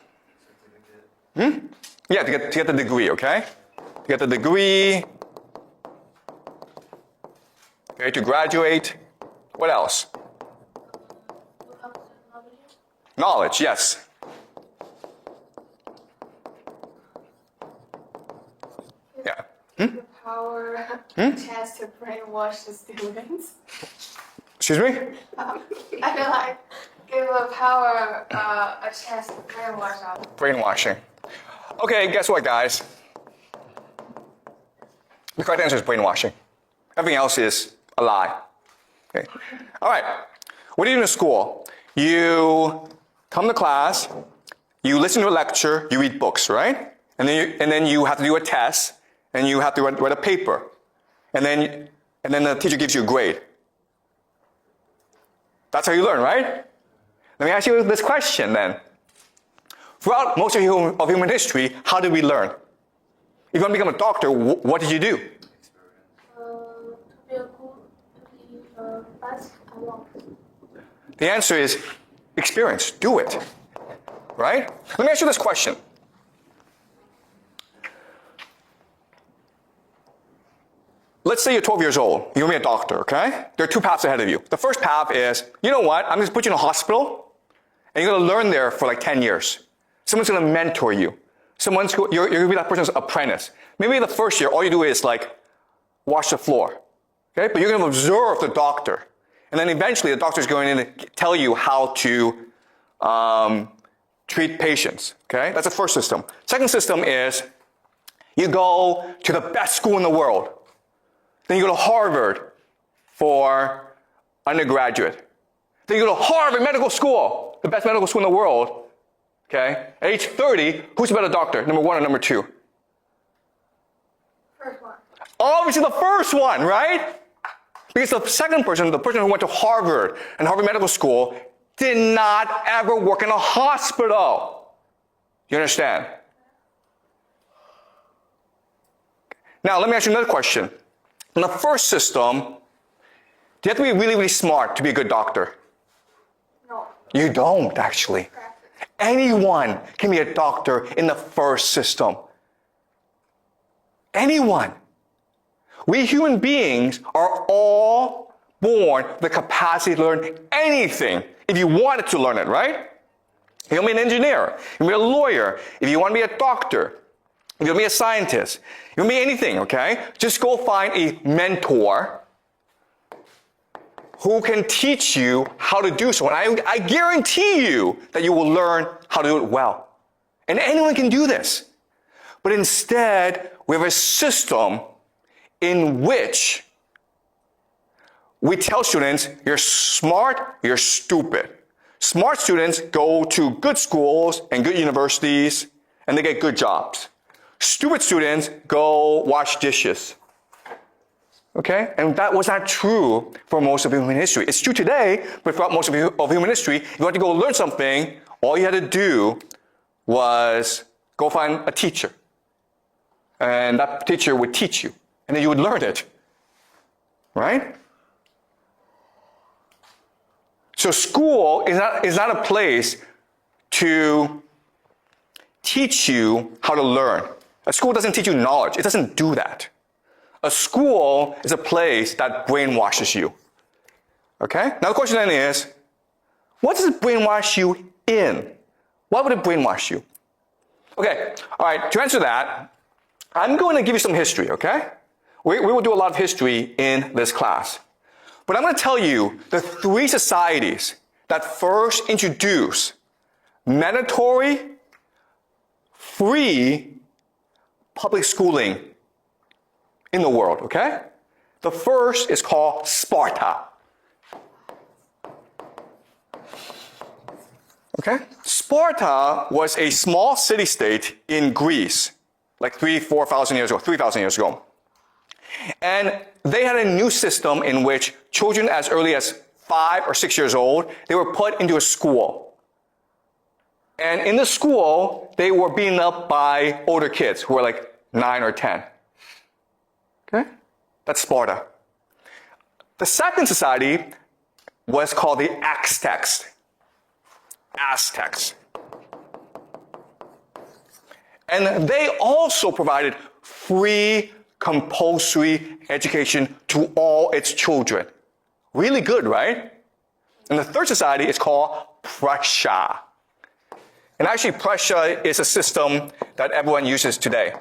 Yeah, to get the degree, okay? To get the degree. Okay, to graduate. What else? Knowledge, yes. Yeah. The power, chance to brainwash the students. Excuse me? I feel like give a power a chance to brainwash them. Brainwashing. Okay, guess what, guys? The correct answer is brainwashing. Everything else is a lie. Okay. All right. What do you do in school? You come to class, you listen to a lecture, you read books, right? And then you have to do a test, and you have to write a paper. And then the teacher gives you a grade. That's how you learn, right? Let me ask you this question then. Throughout most of human history, how did we learn? If you want to become a doctor, what did you do? To be a good, to be fast and long. The answer is experience. Do it. Right? Let me ask you this question. Let's say you're 12 years old. You're going to be a doctor, okay? There are two paths ahead of you. The first path is, you know what? I'm going to put you in a hospital, and you're going to learn there for like 10 years. Someone's going to mentor you. You're going to be that person's apprentice. Maybe the first year, all you do is like wash the floor. Okay? But you're going to observe the doctor. And then eventually the doctor's going to tell you how to treat patients. Okay? That's the first system. Second system is you go to the best school in the world. Then you go to Harvard for undergraduate. Then you go to Harvard Medical School, the best medical school in the world. Okay? At age 30, who's a better doctor, number one or number two? First one. Obviously the first one, right? Because the second person, the person who went to Harvard and Harvard Medical School, did not ever work in a hospital. You understand? Now, let me ask you another question. In the first system, do you have to be really, really smart to be a good doctor? No. You don't, actually. Anyone can be a doctor in the first system. Anyone. We human beings are all born with the capacity to learn anything if you wanted to learn it, right? You want to be an engineer, you want to be a lawyer, if you want to be a doctor, if you want to be a scientist, you want to be anything, okay? Just go find a mentor who can teach you how to do so. And I guarantee you that you will learn how to do it well. And anyone can do this. But instead, we have a system in which we tell students, you're smart, you're stupid. Smart students go to good schools and good universities, and they get good jobs. Stupid students go wash dishes. Okay? And that was not true for most of human history. It's true today, but throughout most of human history, if you had to go learn something, all you had to do was go find a teacher. and that teacher would teach you, and then you would learn it, right? So school is not a place to teach you how to learn. A school doesn't teach you knowledge. It doesn't do that. A school is a place that brainwashes you. Okay? Now the question then is, what does it brainwash you in? Why would it brainwash you? Okay, all right, to answer that, I'm going to give you some history, okay? We will do a lot of history in this class. But I'm going to tell you the 3 societies that first introduced mandatory, free public schooling in the world, okay? The first is called Sparta. Okay? Sparta was a small city-state in Greece, like 3,000 years ago. And they had a new system in which children as early as 5 or 6 years old, they were put into a school. And in the school, they were beaten up by older kids who were like 9 or 10. Okay? That's Sparta. The second society was called the Aztecs. And they also provided free compulsory education to all its children. Really good, right? And the third society is called Prussia. And actually, Prussia is a system that everyone uses today.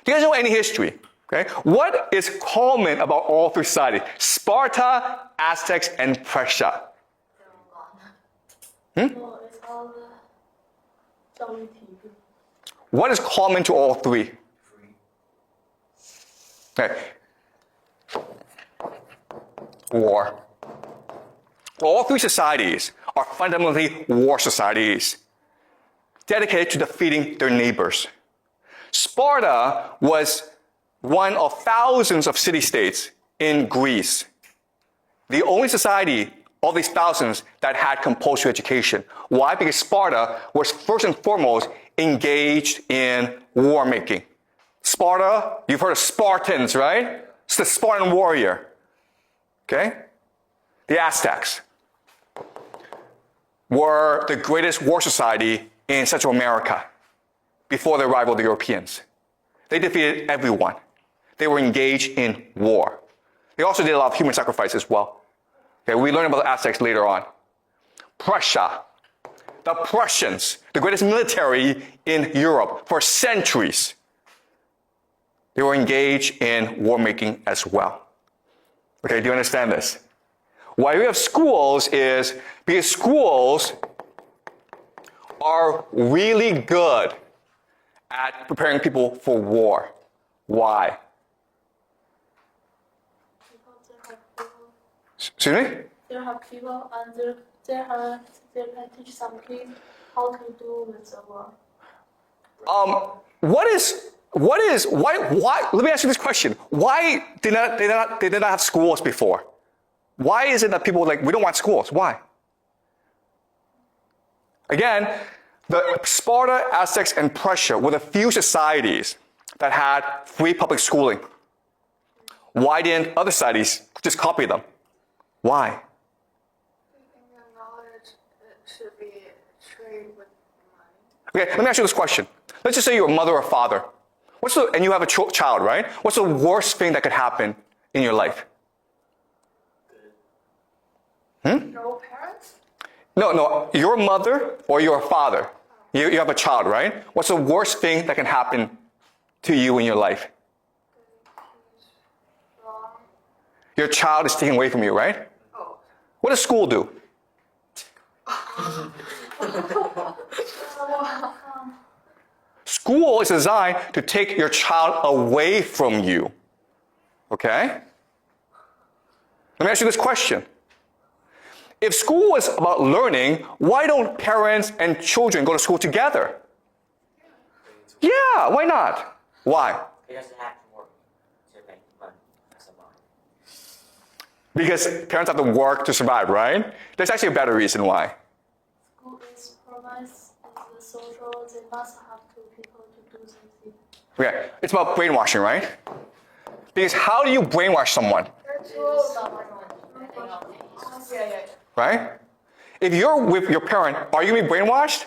Do you guys know any history? Okay? What is common about all 3 societies? Sparta, Aztecs, and Prussia. What is common to all 3? Okay. War. All 3 societies are fundamentally war societies, dedicated to defeating their neighbors. Sparta was one of thousands of city-states in Greece. The only society of these thousands that had compulsory education. Why? Because Sparta was first and foremost engaged in war making. Sparta, you've heard of Spartans, right? It's the Spartan warrior. Okay? The Aztecs were the greatest war society in Central America before the arrival of the Europeans. They defeated everyone. They were engaged in war. They also did a lot of human sacrifice as well. Okay, we learn about the Aztecs later on. Prussia. The Prussians, the greatest military in Europe for centuries. They were engaged in war making as well. Okay, do you understand this? Why we have schools is because schools are really good at preparing people for war. Why? Excuse me? They have people and they can teach some kids how to do with the war. Why, let me ask you this question. Why did they not have schools before? Why is it that people are like, we don't want schools? Why? Again, the Sparta, Aztecs, and Prussia were the few societies that had free public schooling. Why didn't other societies just copy them? Why? Knowledge should be traded with money. Okay, let me ask you this question. Let's just say you're a mother or father. And you have a child, right? What's the worst thing that could happen in your life? No parents? No, your mother or your father. You have a child, right? What's the worst thing that can happen to you in your life? Wrong. Your child is taken away from you, right? Oh. What does school do? School is designed to take your child away from you. Okay? Let me ask you this question. If school is about learning, why don't parents and children go to school together? Yeah, why not? Why? Because they have to work to make money to survive. Because parents have to work to survive, right? There's actually a better reason why. School is provides the social, they must have to people to do something. Okay, it's about brainwashing, right? Because how do you brainwash someone, Yeah. right? If you're with your parent, are you going to be brainwashed?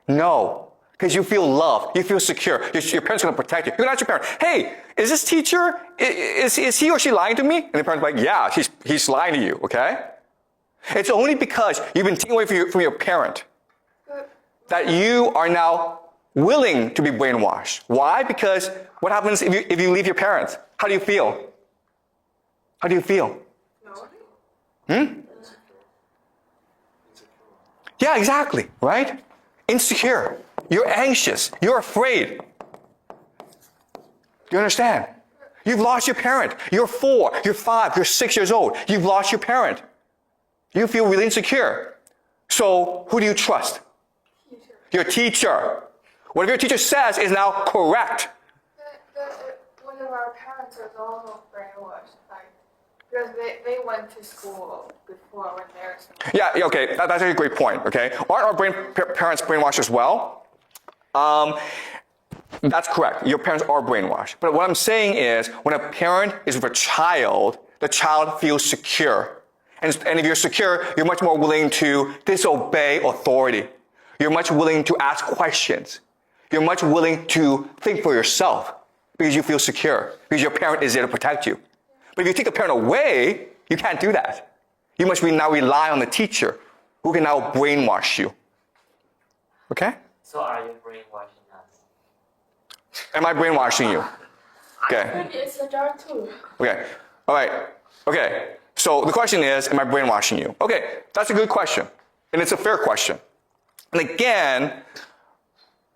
No. Because you feel loved, you feel secure. Your parents are going to protect you. You're going to ask your parent, hey, is this teacher, is he or she lying to me? And the parent's like, yeah, he's lying to you, okay? It's only because you've been taken away from your parent that you are now willing to be brainwashed. Why? Because what happens if you leave your parents? How do you feel? How do you feel? Yeah, exactly, right? Insecure. You're anxious. You're afraid. You understand? You've lost your parent. You're 4, you're 5, you're 6 years old. You've lost your parent. You feel really insecure. So who do you trust? Your teacher. Whatever your teacher says is now correct. One of our parents was also brainwashed, like, because they went to school before when they were small. Yeah, okay, that's a great point, okay? Aren't our parents brainwashed as well? That's correct. Your parents are brainwashed. But what I'm saying is, when a parent is with a child, the child feels secure. And if you're secure, you're much more willing to disobey authority. You're much willing to ask questions. You're much willing to think for yourself because you feel secure, because your parent is there to protect you. But if you take the parent away, you can't do that. You must now rely on the teacher who can now brainwash you. Okay? So are you brainwashing us? Am I brainwashing you? Okay. It's a jar too. Okay. All right. Okay. So the question is, am I brainwashing you? Okay. That's a good question. And it's a fair question. And again,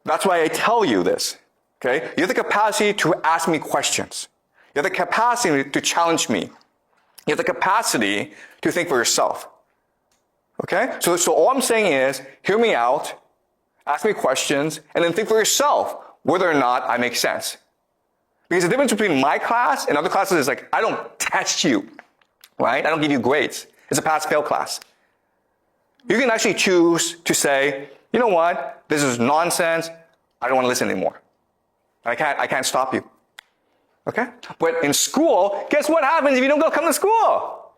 that's why I tell you this. Okay? You have the capacity to ask me questions. You have the capacity to challenge me. You have the capacity to think for yourself. Okay? So all I'm saying is, hear me out, ask me questions, and then think for yourself whether or not I make sense. Because the difference between my class and other classes is like, I don't test you, right? I don't give you grades. It's a pass-fail class. You can actually choose to say, you know what? This is nonsense. I don't want to listen anymore. I can't stop you. Okay? But in school, guess what happens if you don't come to school?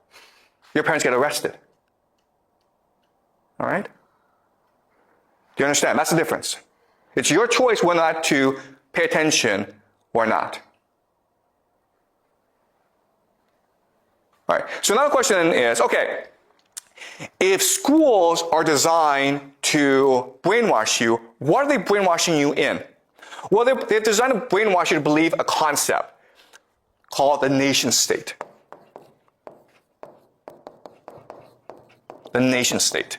Your parents get arrested. All right? Do you understand? That's the difference. It's your choice whether or not to pay attention or not. All right. So another question is, okay, if schools are designed to brainwash you, what are they brainwashing you in? Well, they're designed to brainwash you to believe a concept called the nation state. The nation state.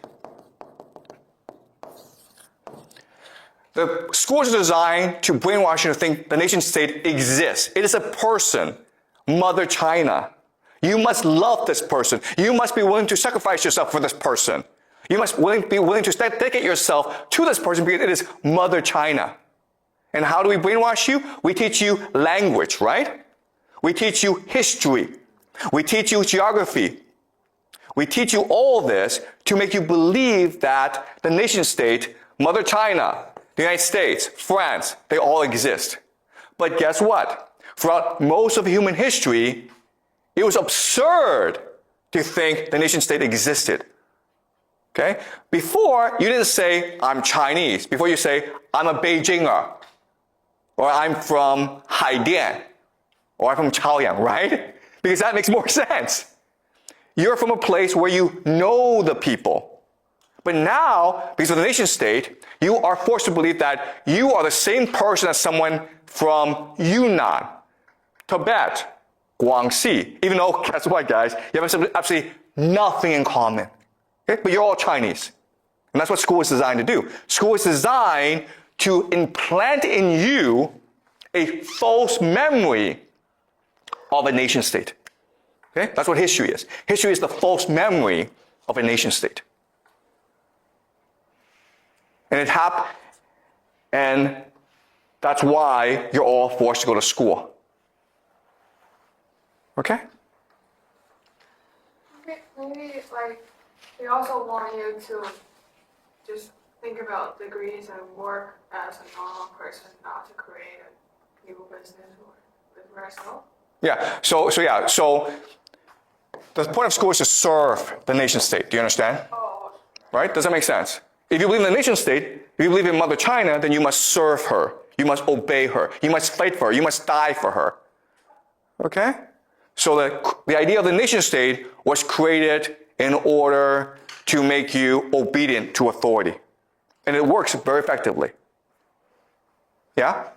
The schools are designed to brainwash you to think the nation state exists. It is a person, Mother China. You must love this person. You must be willing to sacrifice yourself for this person. You must be willing to dedicate yourself to this person because it is Mother China. And how do we brainwash you? We teach you language, right? We teach you history. We teach you geography. We teach you all this to make you believe that the nation state, Mother China, the United States, France, they all exist. But guess what? Throughout most of human history, it was absurd to think the nation state existed. Okay? Before, you didn't say, I'm Chinese. Before you say, I'm a Beijinger. Or I'm from Haidian. Or I'm from Chaoyang, right? Because that makes more sense. You're from a place where you know the people. But now, because of the nation state, you are forced to believe that you are the same person as someone from Yunnan, Tibet, Guangxi. Even though, guess what, guys? You have absolutely nothing in common. Okay? But you're all Chinese. And that's what school is designed to do. School is designed to implant in you a false memory of a nation state. Okay? That's what history is. History is the false memory of a nation state. And that's why you're all forced to go to school. Okay? Maybe like they also want you to just think about degrees and work as a normal person, not to create people business or live yourself? Yeah, so the point of school is to serve the nation state. Do you understand? Oh, Right? Does that make sense? If you believe in the nation state, if you believe in Mother China, then you must serve her. You must obey her. You must fight for her. You must die for her. Okay? So the idea of the nation state was created in order to make you obedient to authority. And it works very effectively. Yeah?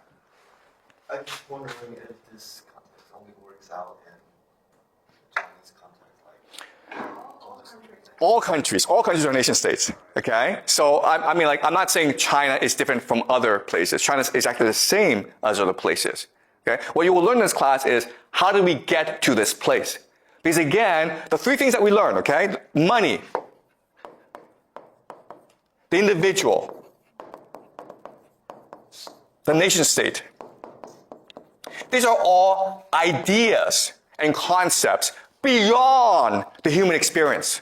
I'm just wondering if this context only works out in Chinese context, like All countries are nation states. Okay? So I mean, like, I'm not saying China is different from other places. China is exactly the same as other places. Okay? What you will learn in this class is how do we get to this place? Because again, the three things that we learn, okay? Money, the individual, the nation state. These are all ideas and concepts beyond the human experience.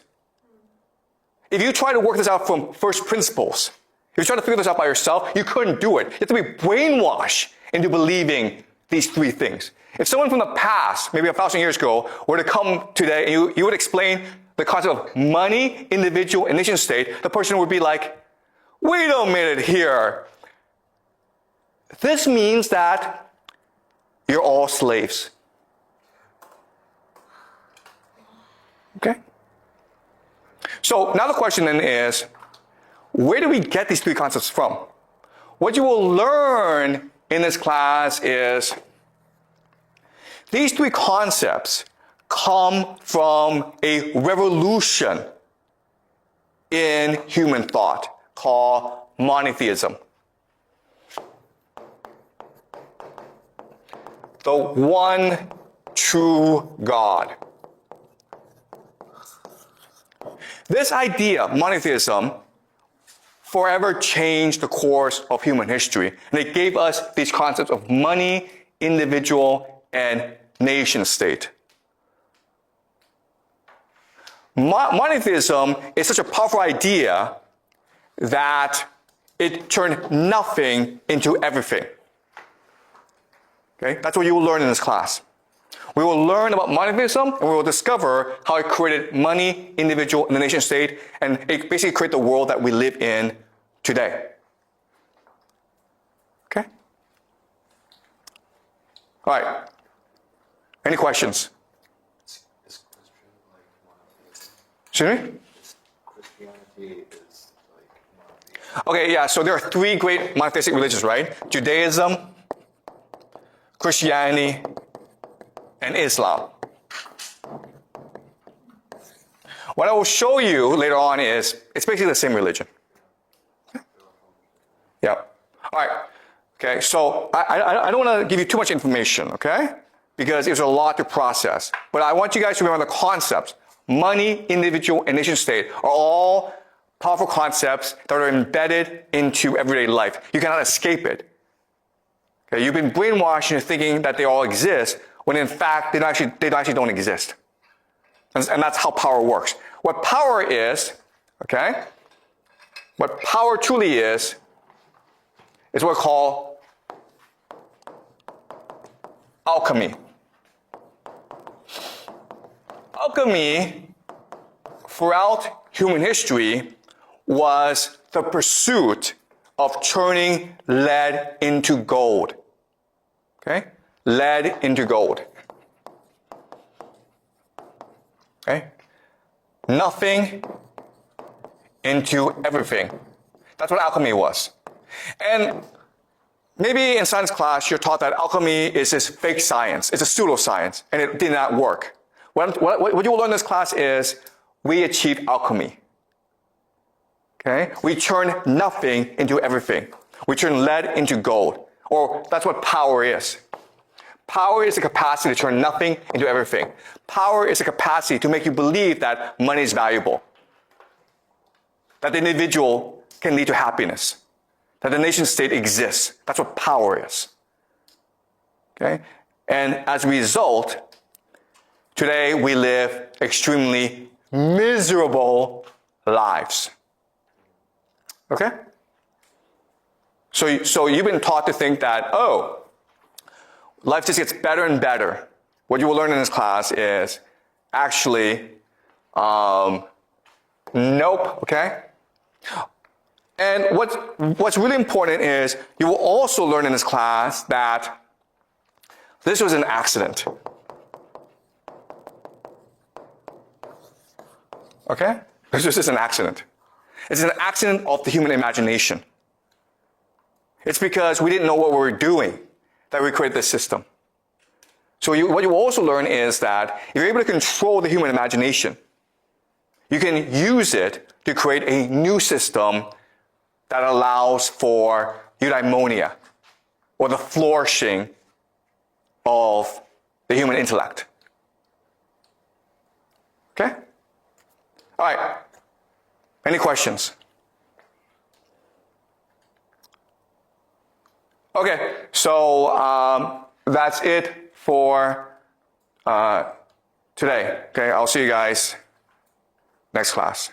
If you try to work this out from first principles, if you try to figure this out by yourself, you couldn't do it. You have to be brainwashed into believing these three things. If someone from the past, maybe 1,000 years ago, were to come today and you would explain the concept of money, individual, and nation state, the person would be like, wait a minute here. This means that you're all slaves. Okay? So now the question then is, where do we get these three concepts from? What you will learn in this class is these three concepts come from a revolution in human thought called monotheism. The one true God. This idea, monotheism, forever changed the course of human history. And it gave us these concepts of money, individual, and nation state. Monotheism is such a powerful idea that it turned nothing into everything. Okay? That's what you will learn in this class. We will learn about monotheism, and we will discover how it created money, individual, and the nation state, and it basically created the world that we live in today. Okay? All right. Any questions? is Christian like monotheism? Excuse me? Christianity is like monotheism. Okay, yeah, so there are three great monotheistic religions, right? Judaism, Christianity, and Islam. What I will show you later on is it's basically the same religion. Yeah. All right. Okay, so I don't want to give you too much information, okay? Because it's a lot to process. But I want you guys to remember the concepts. Money, individual, and nation state are all powerful concepts that are embedded into everyday life. You cannot escape it. Okay, you've been brainwashed into thinking that they all exist, when in fact they actually don't exist. And that's how power works. What power is, okay? What power truly is what we call alchemy. Alchemy, throughout human history, was the pursuit of turning lead into gold. Okay? Lead into gold. Okay? Nothing into everything. That's what alchemy was. And maybe in science class you're taught that alchemy is this fake science. It's a pseudo-science, and it did not work. What you will learn in this class is we achieved alchemy. Okay? We turn nothing into everything. We turn lead into gold. Or that's what power is. Power is the capacity to turn nothing into everything. Power is the capacity to make you believe that money is valuable. That the individual can lead to happiness. That the nation state exists. That's what power is. Okay? And as a result, today we live extremely miserable lives. Okay? So you've been taught to think that, oh, life just gets better and better. What you will learn in this class is actually, nope, okay? And what's really important is you will also learn in this class that this was an accident. Okay? This was just an accident. It's an accident of the human imagination. It's because we didn't know what we were doing that we created this system. So what you will also learn is that if you're able to control the human imagination, you can use it to create a new system that allows for eudaimonia, or the flourishing of the human intellect. Okay? All right. Any questions? Okay, so that's it for today. Okay, I'll see you guys next class.